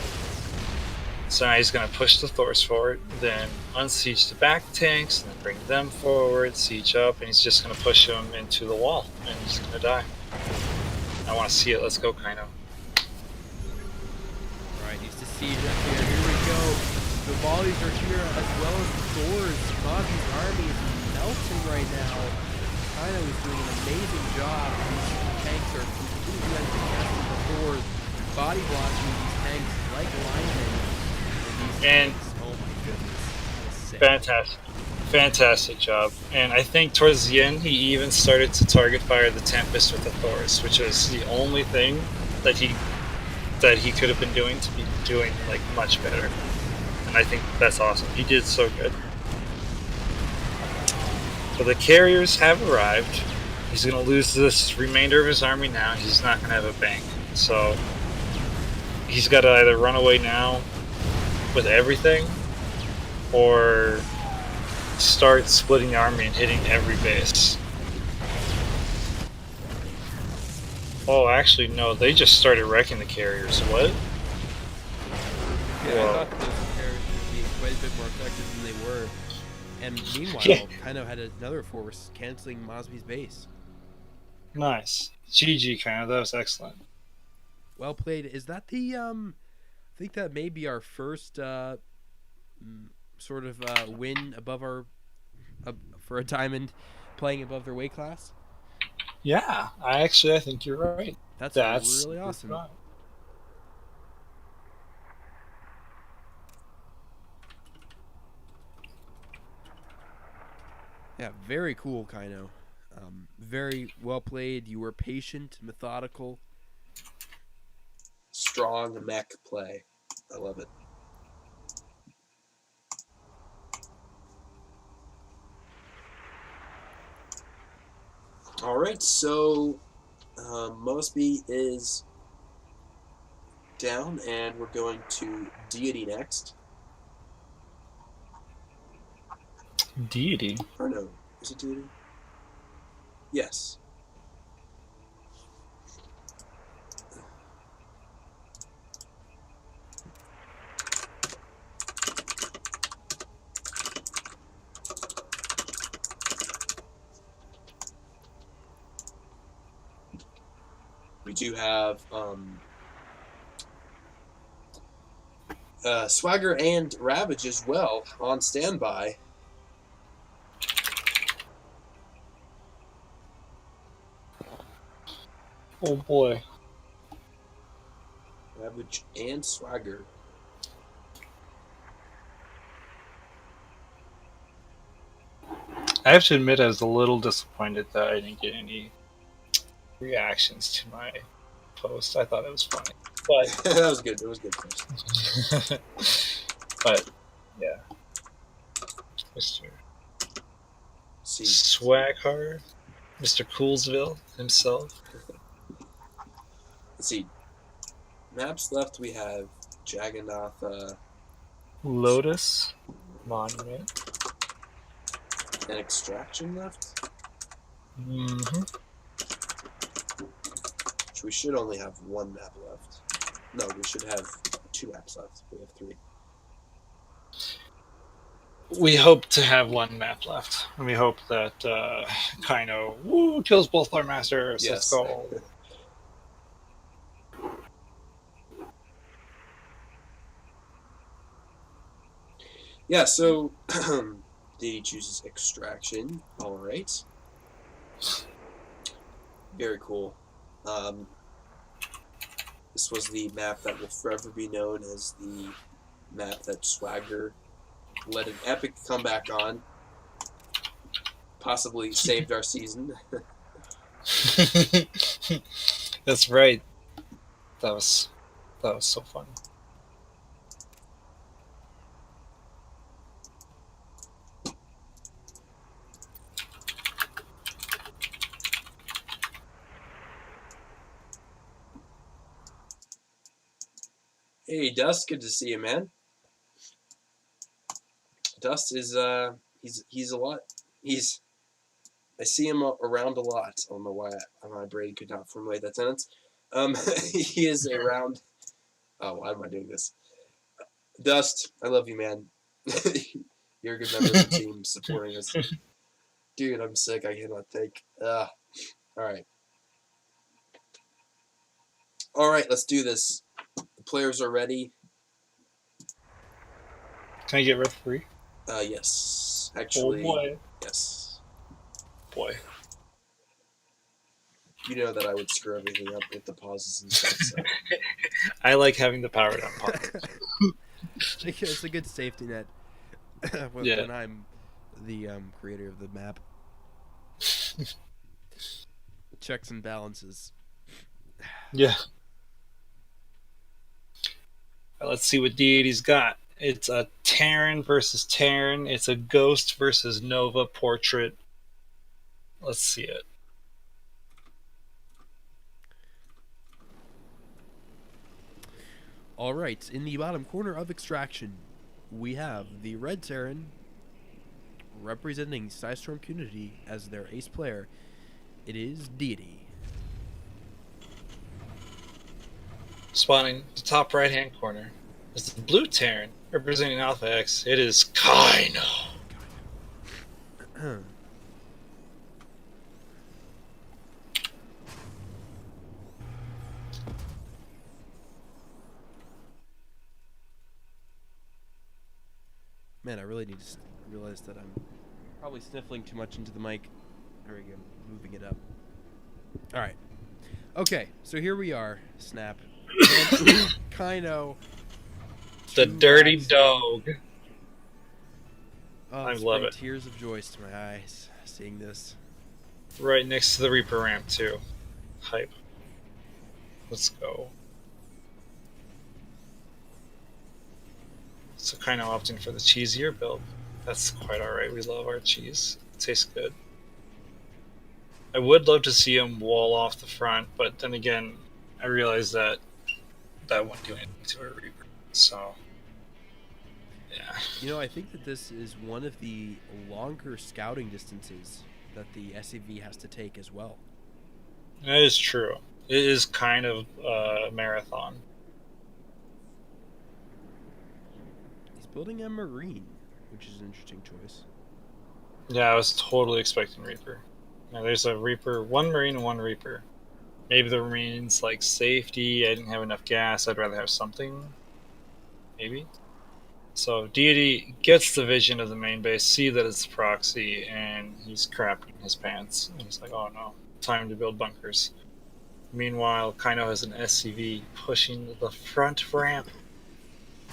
So now he's going to push the Thors forward, then unsiege the back tanks, and then bring them forward, siege up, and he's just going to push them into the wall, and he's going to die. I want to see it. Let's go, Kaino. Alright, he's to siege right here. Here we go. The volleys are here as well as the Thors. Mosby's army is melting right now. Kaino is doing an amazing job. These tanks are completely uncontested. The Thors body blocking these tanks like linemen. And oh my goodness. fantastic. Fantastic job. And I think towards the end he even started to target fire the Tempest with the Thors, which is the only thing that he could have been doing to be doing like much better. And I think that's awesome. He did so good. So the carriers have arrived. He's going to lose this remainder of his army now. He's not going to have a bank. So he's got to either run away now with everything or start splitting the army and hitting every base. Oh, actually, no. They just started wrecking the carriers. What? Yeah, Whoa. I thought those carriers would be quite a bit more effective than they were. And meanwhile, Kaino had another force canceling Mosby's base. Nice. GG, Kaino. That was excellent. Well played. Is that the I think that may be our first sort of win above our for a diamond playing above their weight class? Yeah, I think you're right. That's really awesome. Right. Yeah, very cool, Kaino. Very well played. You were patient, methodical. Strong mech play. I love it. Alright, so Mosby is down, and we're going to Deity next. Deity? Or no, is it Deity? Yes. We do have Swagger and Ravage as well on standby. Oh boy. Ravage and Swagger. I have to admit, I was a little disappointed that I didn't get any reactions to my post. I thought it was funny, That was good. It was good. but yeah, Mr. See, Swaghard, Mr. Coolsville himself. let's see. Maps left. We have Jagannath Lotus Monument. and Extraction left. Mm-hmm. So we should only have one map left. No, we should have 2 maps left. We have 3. We hope to have one map left, and we hope that Kaino kills both our masters. Yes. Let's go. Yeah, so Diddy chooses Extraction. Alright. Very cool. This was the map that will forever be known as the map that Swagger led an epic comeback on. Possibly saved our season. That's right. That was so fun. Hey, Dust, good to see you, man. Dust is he's a lot. I see him around a lot. I don't know why my brain could not formulate that sentence. He is around. Oh, why am I doing this? Dust, I love you, man. You're a good member of the team supporting us. Dude, I'm sick. I cannot think. All right. All right, let's do this. The players are ready. Can I get referee? Yes. Actually, Oh boy. yes. Boy. You know that I would screw everything up with the pauses and stuff. So. I like having the power down pause. It's a good safety net when I'm the creator of the map. Checks and balances. Yeah. Let's see what deity's got. It's a Terran versus Terran. It's a Ghost versus Nova portrait. Let's see it. All right, in the bottom corner of Extraction, we have the Red Terran representing Psystorm Community as their ace player. It is Deity. Spawning the top right hand corner is the Blue Terran representing Alpha X. It is Kaino. Man, I really need to realize that I'm probably sniffling too much into the mic. There we go, moving it up. All right. Okay, so here we are, Snap. Kaino. The dirty dog. Oh, I it's love bringing it. Tears of joy to my eyes seeing this. Right next to the Reaper ramp, too. Hype. Let's go. So kind of opting for the cheesier build. That's quite alright. We love our cheese. It tastes good. I would love to see him wall off the front, but then again, I realize that won't do anything to a Reaper. So, yeah. You know, I think that this is one of the longer scouting distances that the SCV has to take as well. That is true. It is kind of a marathon. He's building a Marine, which is an interesting choice. Yeah, I was totally expecting Reaper. Now there's a Reaper, one Marine and one Reaper. maybe the Marines like safety. I didn't have enough gas. I'd rather have something. Maybe. So Deity gets the vision of the main base, see that it's proxy, and he's crapping his pants. And he's like, "Oh no, time to build bunkers." Meanwhile, Kaino has an SCV pushing the front ramp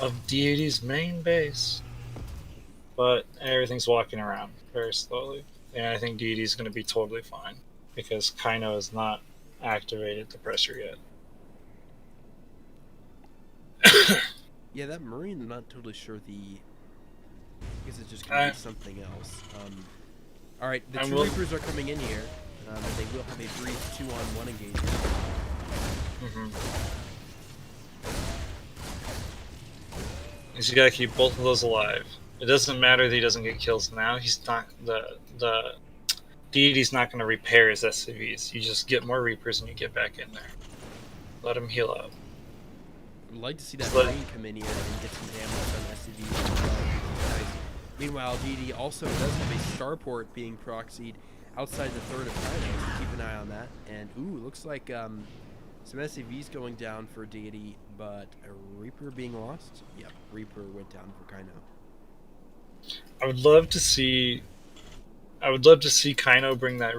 of Deity's main base, but everything's walking around very slowly. And I think Deity's going to be totally fine because Kaino has not activated the pressure yet. Yeah, that Marine, I'm not totally sure the. I guess it's just going to I, be something else. All right, the I two will. Reapers are coming in here, and they will have a brief 2-on-1 engagement. Mhm. He's got to keep both of those alive. It doesn't matter that he doesn't get kills now. He's not the Deity's not going to repair his SCVs. You just get more Reapers and you get back in there. Let him heal up. I'd like to see that Just let- Marine come in here and get some damage on SCVs as well. Nice. Meanwhile, DD also does have a starport being proxied outside the third of China, so keep an eye on that. And, ooh, looks like some SCVs going down for Deity, but a Reaper being lost? Yep, Reaper went down for Kaino. I would love to see. I would love to see Kaino bring that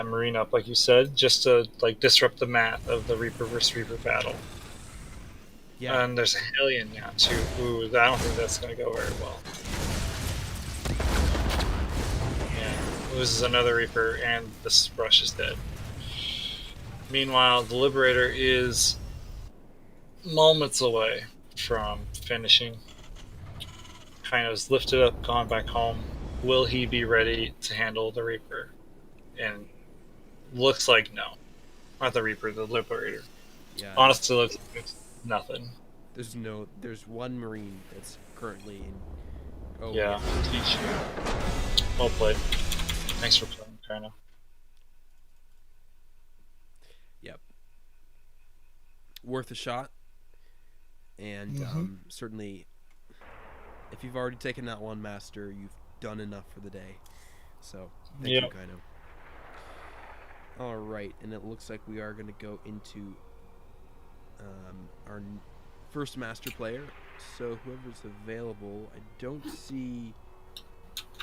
Marine up, like you said, just to like disrupt the math of the Reaper versus Reaper battle. Yeah. And there's a Hellion now too. Ooh, I don't think that's going to go very well. Yeah, loses another Reaper, and this Rush is dead. Meanwhile, the Liberator is moments away from finishing. Kaino's lifted up, gone back home. Will he be ready to handle the Reaper? And looks like no. Not the Reaper, the Liberator. Yeah. Honestly, looks like it's nothing. There's one Marine that's currently in. Oh, Yeah, teach you. Well played. Thanks for playing, Kaino. Yep. Worth a shot. And certainly, if you've already taken that one Master, you've done enough for the day. So, thank you, Kaino. Alright, and it looks like we are going to go into our first Master player. So, whoever's available, I don't see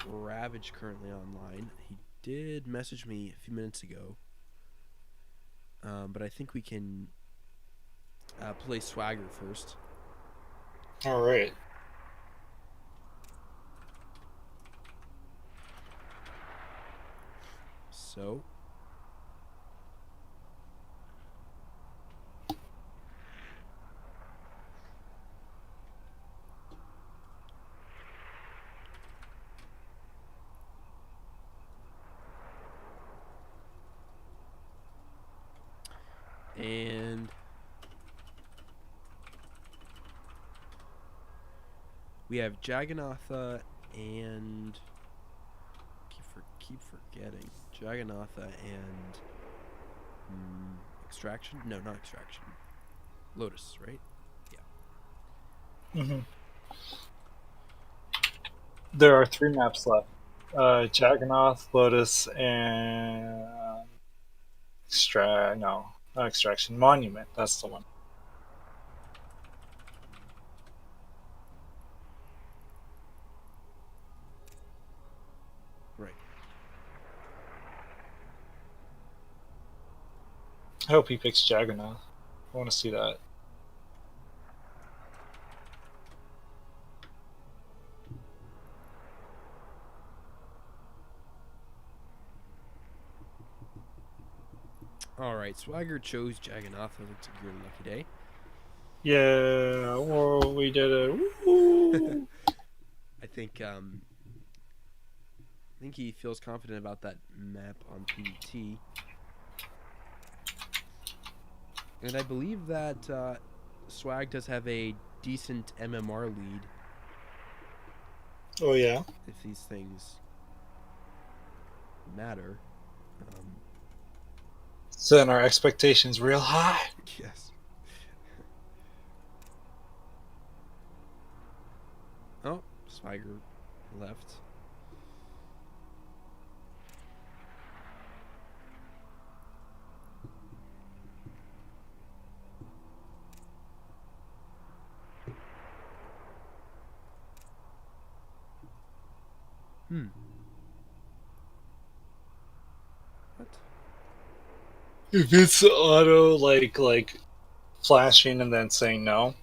Ravage currently online. He did message me a few minutes ago. But I think we can play Swagger first. Alright. So. And we have Jagannatha and keep forgetting Jagannatha and Extraction. No, not Extraction. Lotus, right? Mm-hmm. There are 3 maps left. Jagannath, Lotus, and Extraction. Monument, that's the one. Right. I hope he picks Jagannath. I want to see that. All right. Swagger chose Jagannatha. Looks like your lucky day. Yeah, whoa, we did it. Woo! I think he feels confident about that map on PDT. And I believe that Swag does have a decent MMR lead. Oh, yeah? If these things matter. Setting our expectations real high. Yes. Oh, Swagger left. What? If it's auto like flashing and then saying no,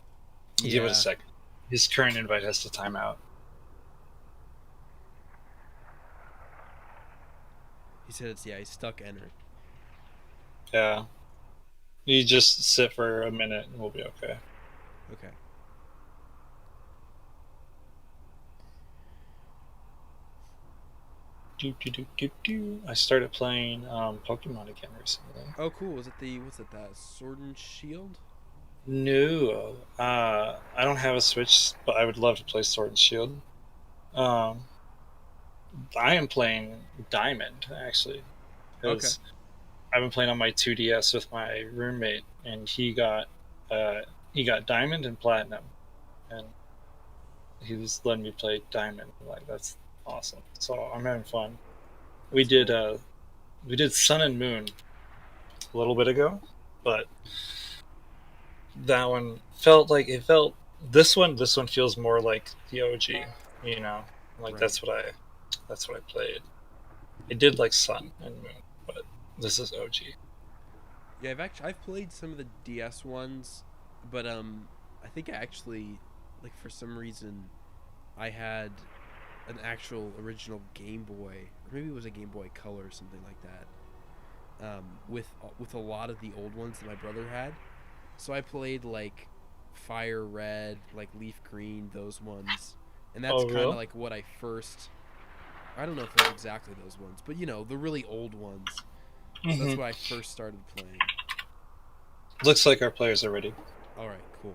give it Yeah. a second. His current invite has to time out. He said it's he's stuck enter. Yeah. You just sit for a minute and we'll be okay. Okay. I started playing Pokemon again recently. Oh, cool. Was it what's it, that Sword and Shield? No, I don't have a Switch, but I would love to play Sword and Shield. Um, I am playing Diamond actually, Okay. because I've been playing on my 2DS with my roommate, and uh, he got Diamond and Platinum, and he was letting me play Diamond. Like, that's awesome. So I'm having fun. We That's did cool. we did Sun and Moon a little bit ago, but that one felt like it felt. This one feels more like the OG. You know, like Right. that's what I played. I did like Sun and Moon, but this is OG. Yeah, I've played some of the DS ones, but I think I actually, like, for some reason I had an actual original Game Boy, or maybe it was a Game Boy Color or something like that. With a lot of the old ones that my brother had. So I played like Fire Red, like Leaf Green, those ones. And that's Oh, kind of real? like what I first, I don't know if it was exactly those ones, but the really old ones. So that's Mm-hmm. what I first started playing. Looks like our players are ready. All right, cool.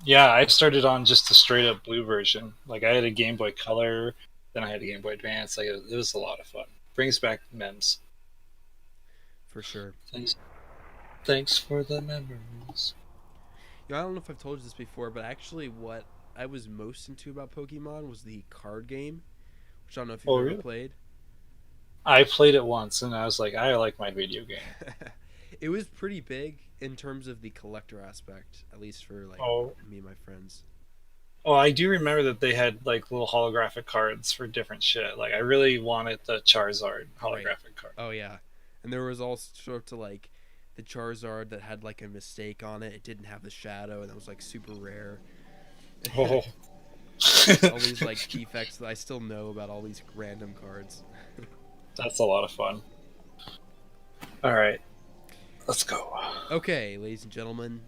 Yeah, I started on just the straight up blue version. Like, I had a Game Boy Color, then I had a Game Boy Advance. Like, it was a lot of fun. Brings back memes. For sure. Thanks for the memories. I don't know if I've told you this before, but actually what I was most into about Pokemon was the card game, which I don't know if you've Oh, ever really? played. I played it once, and I was like, I like my video game. It was pretty big in terms of the collector aspect, at least for like Oh, me and my friends. I do remember that they had like little holographic cards for different shit. Like, I really wanted the Charizard Right. holographic card. Oh yeah. And there was all sorts of like the Charizard that had like a mistake on it. It didn't have the shadow and that was like super rare. Oh, All these like defects that I still know about all these random cards. that's a lot of fun. All right, let's go. Okay, ladies and gentlemen,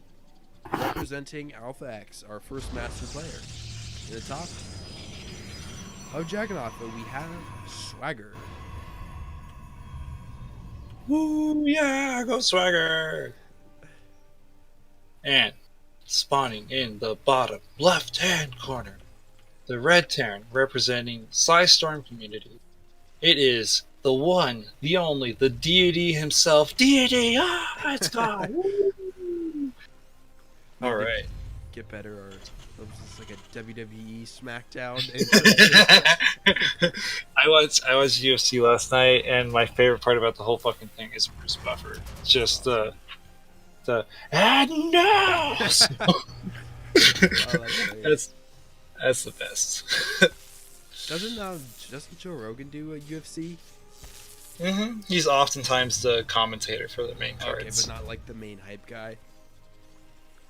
representing Alpha X, our first master player. In the top of Jackanoff, we have Swagger. Woo, yeah, go Swagger! And spawning in the bottom left-hand corner, the red Terran representing Psystorm community. It is the one, the only, the deity himself. Deity! Ah, it's gone! Woo! Need All to right. get better, or was this like a WWE SmackDown? I watched UFC last night, and my favorite part about the whole fucking thing is Bruce Buffer. Just the and now. Oh, that's great. That's the best. Doesn't Joe Rogan do a UFC? He's oftentimes the commentator for the main Okay, cards. but not like the main hype guy.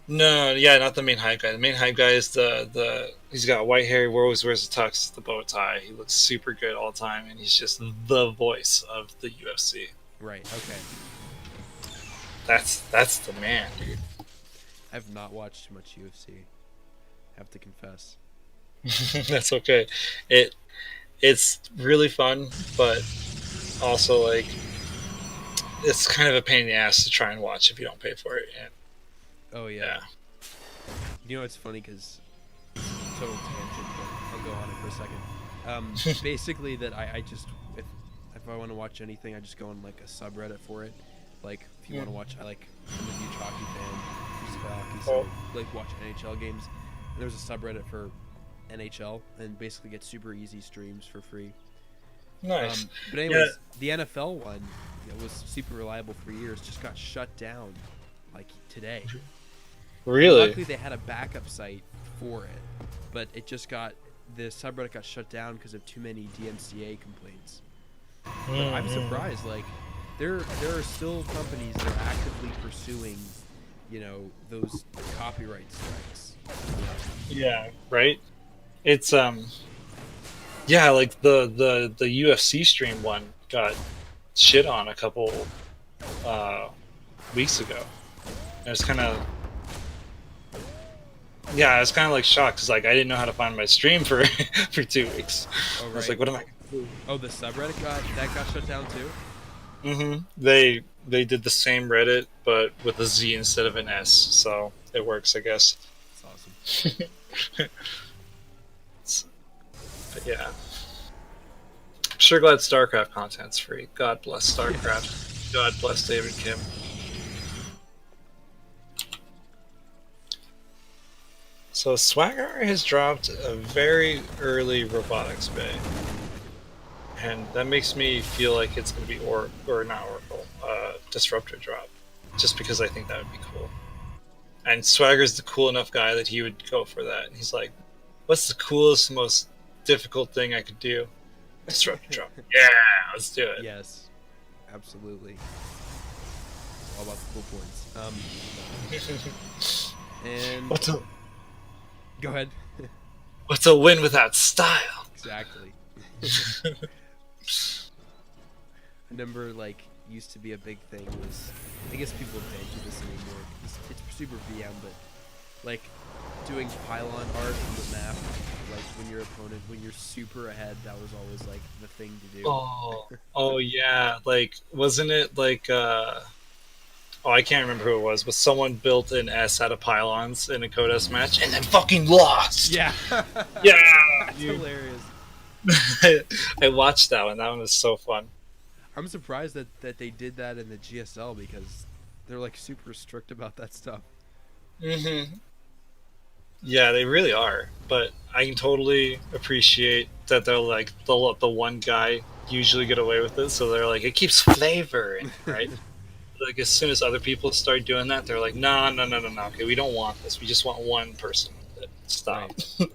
No, yeah, not the main hype guy. The main hype guy is the he's got white hair, he always wears a tux, the bow tie. He looks super good all the time, and he's just the voice of the UFC. Right. Okay. That's the man, dude. I've not watched much UFC. Have to confess. That's okay. It's really fun, but also like it's kind of a pain in the ass to try and watch if you don't pay for it. And Oh yeah. It's funny because total tangent, but I'll go on it for a second. Basically, that I just if I want to watch anything, I just go on like a subreddit for it. Like if you want to watch, I'm a huge hockey fan, just hockey, so like watch NHL games. And there's a subreddit for NHL, and basically get super easy streams for free. Nice. But anyways, the NFL one was super reliable for years. Just got shut down like today. Really? Luckily, they had a backup site for it, but it just got the subreddit got shut down because of too many DMCA complaints. But Mm, I'm surprised. Like, there are still companies that are actively pursuing, those copyright strikes. Yeah, right. It's yeah, like the UFC stream one got shit on a couple weeks ago. And it's kind of yeah, I was kind of like shocked because like I didn't know how to find my stream for for 2 weeks. Oh, I was right. like, what am I? Oh, the subreddit got shut down too. They did the same Reddit but with a Z instead of an S, so it works, I guess. That's awesome. But yeah, I'm sure glad StarCraft content's free. God bless StarCraft. God bless David Kim. So Swagger has dropped a very early robotics bay, and that makes me feel like it's going to be or not Oracle Disruptor drop, just because I think that would be cool. And Swagger's the cool enough guy that he would go for that. And he's like, "What's the coolest, most difficult thing I could do? Disruptor drop. Yeah, let's do it." Yes, absolutely. All about the cool points. And What's a go ahead. what's a win without style? Exactly. A number like used to be a big thing was, I guess people don't do this anymore. It's super VM, but like doing pylon art on the map, like when you're super ahead, that was always like the thing to do. Oh yeah, like wasn't it like oh, I can't remember who it was, but someone built an S out of pylons in a Codas match and then fucking lost. Yeah. Yeah, That's dude. hilarious. I watched that one. That one was so fun. I'm surprised that they did that in the GSL because they're like super strict about that stuff. Yeah, they really are. But I can totally appreciate that they're like they'll let the one guy usually get away with it, so they're like it keeps flavor in, right? Like as soon as other people start doing that, they're like, no. Okay, we don't want this. We just want one person. Stop. Right.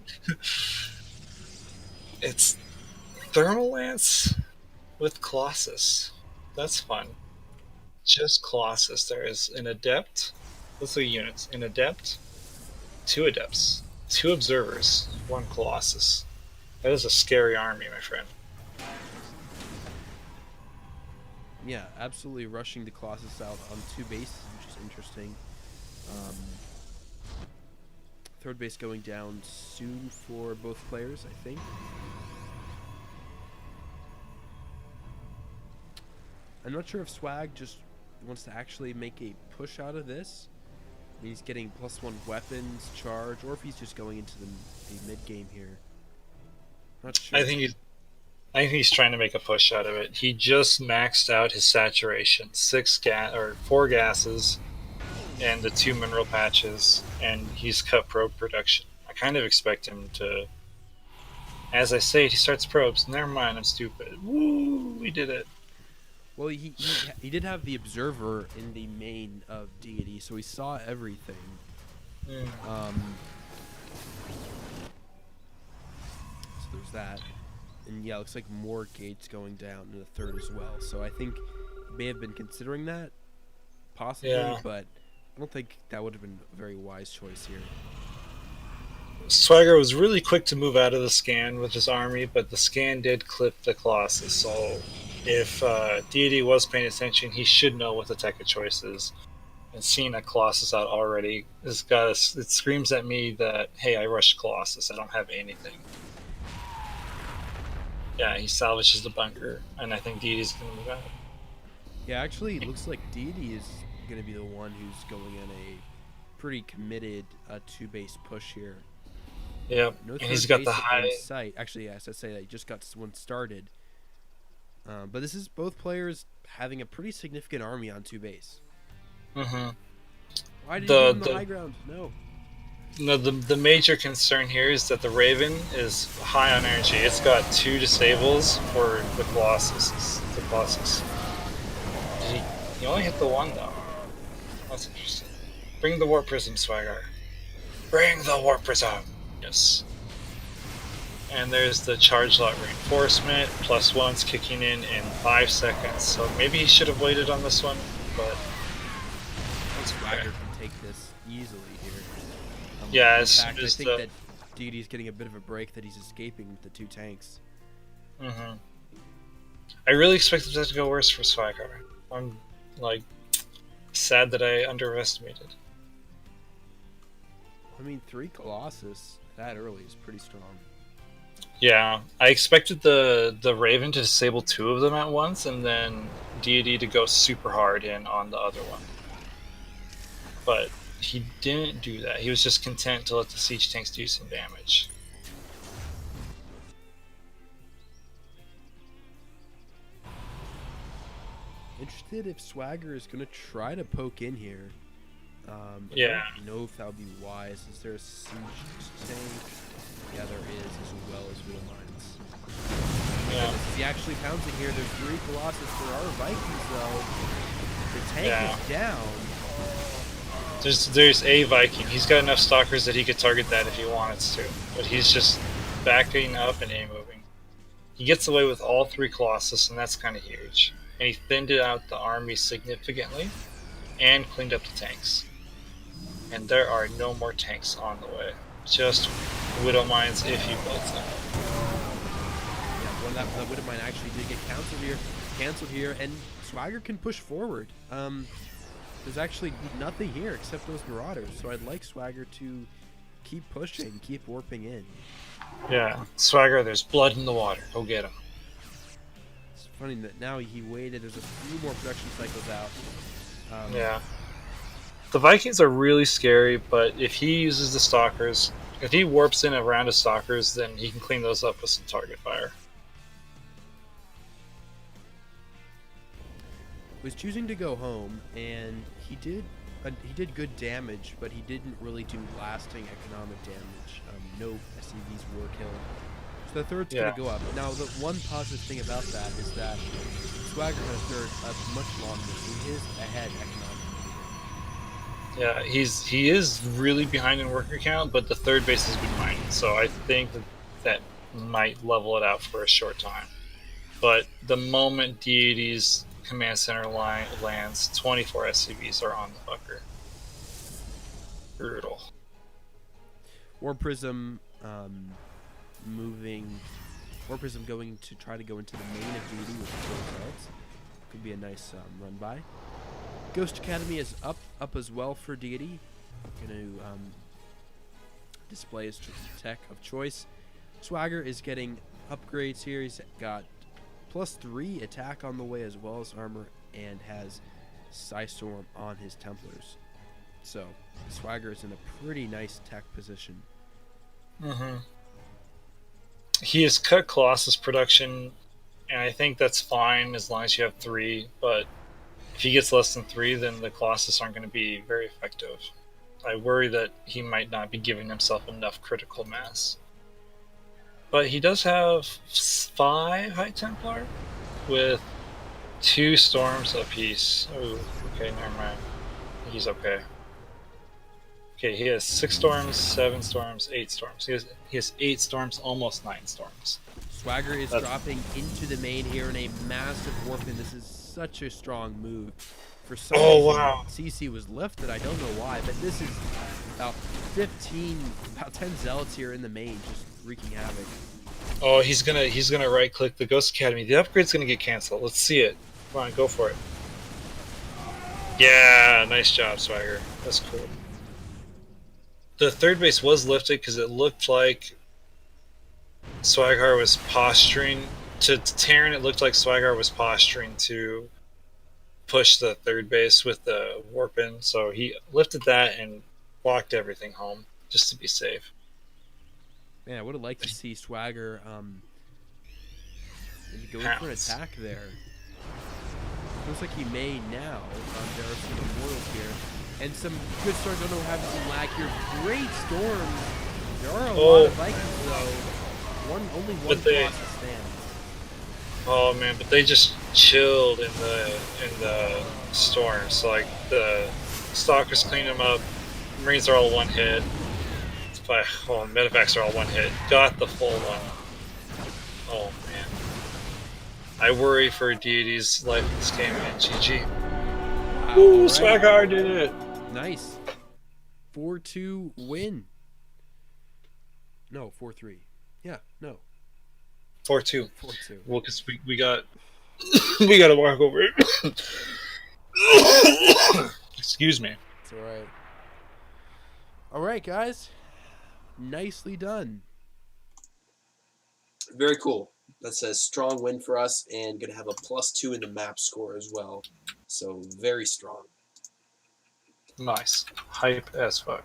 It's Thermal Lance with Colossus. That's fun. Just Colossus. There is an Adept. Let's look at units. An Adept, 2 Adepts, 2 Observers, 1 Colossus. That is a scary army, my friend. Yeah, absolutely rushing the Colossus out on 2 bases, which is interesting. Third base going down soon for both players, I think. I'm not sure if Swag just wants to actually make a push out of this. I mean, he's getting +1 weapons, charge, or if he's just going into the mid game here. Not sure. I think he's trying to make a push out of it. He just maxed out his saturation, 4 gases, and the 2 mineral patches, and he's cut probe production. I kind of expect him to, as I say, he starts probes. Never mind, I'm stupid. Woo, we did it. Well, he did have the Observer in the main of Deity, so he saw everything. So there's that. And yeah, it looks like more gates going down in the third as well. So I think he may have been considering that, possibly, Yeah. but I don't think that would have been a very wise choice here. Swagger was really quick to move out of the scan with his army, but the scan did clip the Colossus, so if Deity was paying attention, he should know what the tech of choice is. And seeing a Colossus out already, it screams at me that, hey, I rushed Colossus, I don't have anything. Yeah, he salvages the bunker, and I think Deity's going to move out. Yeah, actually, it looks like Deity is going to be the one who's going in a pretty committed 2-base push here. Yep, No and third he's got base the in high... sight. Actually, yes, I say that he just got one started. But this is both players having a pretty significant army on 2-base. Mm-hmm. Why did you give him the high ground? No. No, the major concern here is that the Raven is high on energy. It's got 2 disables for the Colossus. He only hit the 1 though. That's interesting. Bring the Warp Prism, Swagger. Bring the Warp Prism. Yes. And there's the charge lot reinforcement, +1's kicking in 5 seconds. So maybe he should have waited on this one, but I think Swagger can take this easily here. Yeah, in as soon fact, I as think the- that Deity's getting a bit of a break that he's escaping with the 2 tanks. I really expected that to go worse for Swagger. I'm like sad that I underestimated. I mean, 3 Colossus that early is pretty strong. Yeah, I expected the Raven to disable 2 of them at once, and then Deity to go super hard in on the other one. But he didn't do that. He was just content to let the siege tanks do some damage. Interested if Swagger is going to try to poke in here. I Yeah. don't know if that would be wise. Is there a siege tank? Yeah, there is, as well as Widow Mines. Yeah. Is he actually pouncing here? There's 3 Colossus. There are Vikings, though. The tank is down. There's a Viking. He's got enough stalkers that he could target that if he wanted to, but he's just backing up and A-moving. He gets away with all 3 Colossus, and that's kind of huge. And he thinned out the army significantly, and cleaned up the tanks. And there are no more tanks on the way. Just Widow Mines if he builds them. Yeah, one of that Widow Mine actually did get canceled here, and Swagger can push forward. There's actually nothing here except those Marauders, so I'd like Swagger to keep pushing, keep warping in. Yeah, Swagger, there's blood in the water. Go get him. It's funny that now he waited. There's a few more production cycles out. Yeah. The Vikings are really scary, but if he uses the Stalkers, if he warps in a round of Stalkers, then he can clean those up with some target fire. Was choosing to go home, and he did good damage, but he didn't really do lasting economic damage. No SCVs were killed. So the third's going to go up. Now, the one positive thing about that is that Swagger has third up much longer, so he is ahead economically. Yeah, he is really behind in worker count, but the third base has been mining, so I think that might level it out for a short time. But the moment Deity's command center line lands, 24 SCVs are on the fucker. Brutal. War Prism War Prism going to try to go into the main of Deity with the 4 belts. Could be a nice run by. Ghost Academy is up as well for Deity. Going to display his tech of choice. Swagger is getting upgrades here. He's got +3 attack on the way as well as armor, and has Psystorm on his Templars. So Swagger is in a pretty nice tech position. He has cut Colossus production, and I think that's fine as long as you have 3, but if he gets less than 3, then the Colossus aren't going to be very effective. I worry that he might not be giving himself enough critical mass. But he does have 5 High Templar with 2 Storms apiece. Oh, okay, never mind. He's okay. Okay, he has 6 Storms, 7 Storms, 8 Storms. He has 8 Storms, almost 9 Storms. Swagger is dropping into the main here in a massive warping. This is such a strong move. For some reason, wow. CC was lifted. I don't know why, but this is about 10 Zealots here in the main, just wreaking havoc. Oh, he's gonna right click the Ghost Academy. The upgrade's gonna get canceled. Let's see it. Come on, go for it. Yeah, nice job, Swagger. That's cool. The third base was lifted because it looked like Swagger was posturing to Terran. It looked like Swagger was posturing to push the third base with the warp in, so he lifted that and walked everything home just to be safe. Man, I would have liked to see Swagger maybe go in for an attack there. Looks like he may now. There are some memorials here. And some good storms. I don't know, having some lag here. Great storms. There are a lot of Vikings, though. Only one Colossus stands. Oh man, but they just chilled in the storm. So like the Stalkers cleaned them up. Marines are all one hit. But, oh, Medevac's are all one hit. Got the full one. Oh man. I worry for Deity's life in this game, man. GG. Wow, Ooh, alright. Swagar did it! Nice. 4-2 win. No, 4-3. Yeah, no. 4-2. 4-2. Well, because we got we got to walk over it. Excuse me. It's alright. Alright, guys. Nicely done. Very cool. That's a strong win for us, and going to have a +2 in the map score as well. So very strong. Nice. Hype as fuck.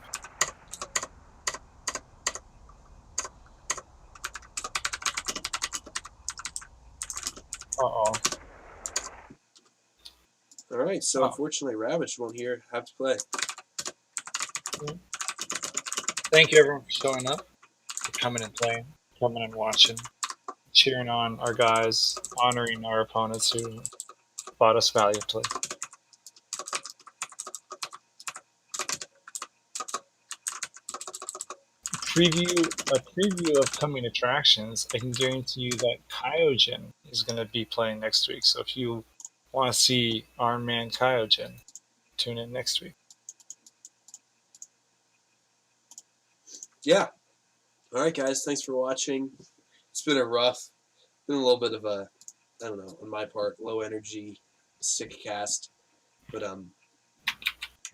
Uh-oh. All right, so Oh. unfortunately, Ravage won't have to play. Thank you everyone for showing up, for coming and playing, coming and watching, cheering on our guys, honoring our opponents who fought us valiantly. A preview of coming attractions. I can guarantee you that Kyojin is going to be playing next week. So if you want to see our man Kyojin, tune in next week. Yeah. All right, guys. Thanks for watching. It's been a little bit of a, I don't know, on my part, low energy, sick cast, but it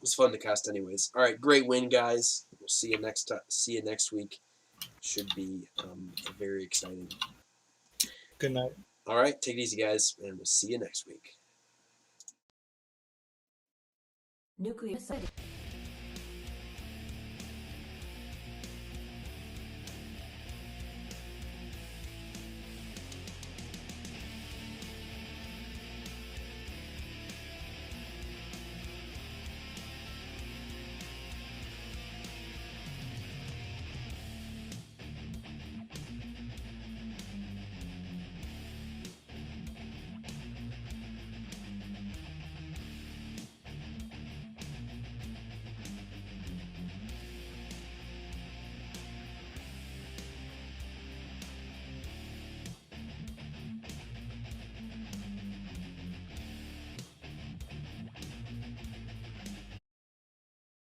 was fun to cast anyways. All right, great win, guys. We'll see you next time. See you next week. Should be very exciting. Good night. All right, take it easy, guys, and we'll see you next week. Nuclear sighting.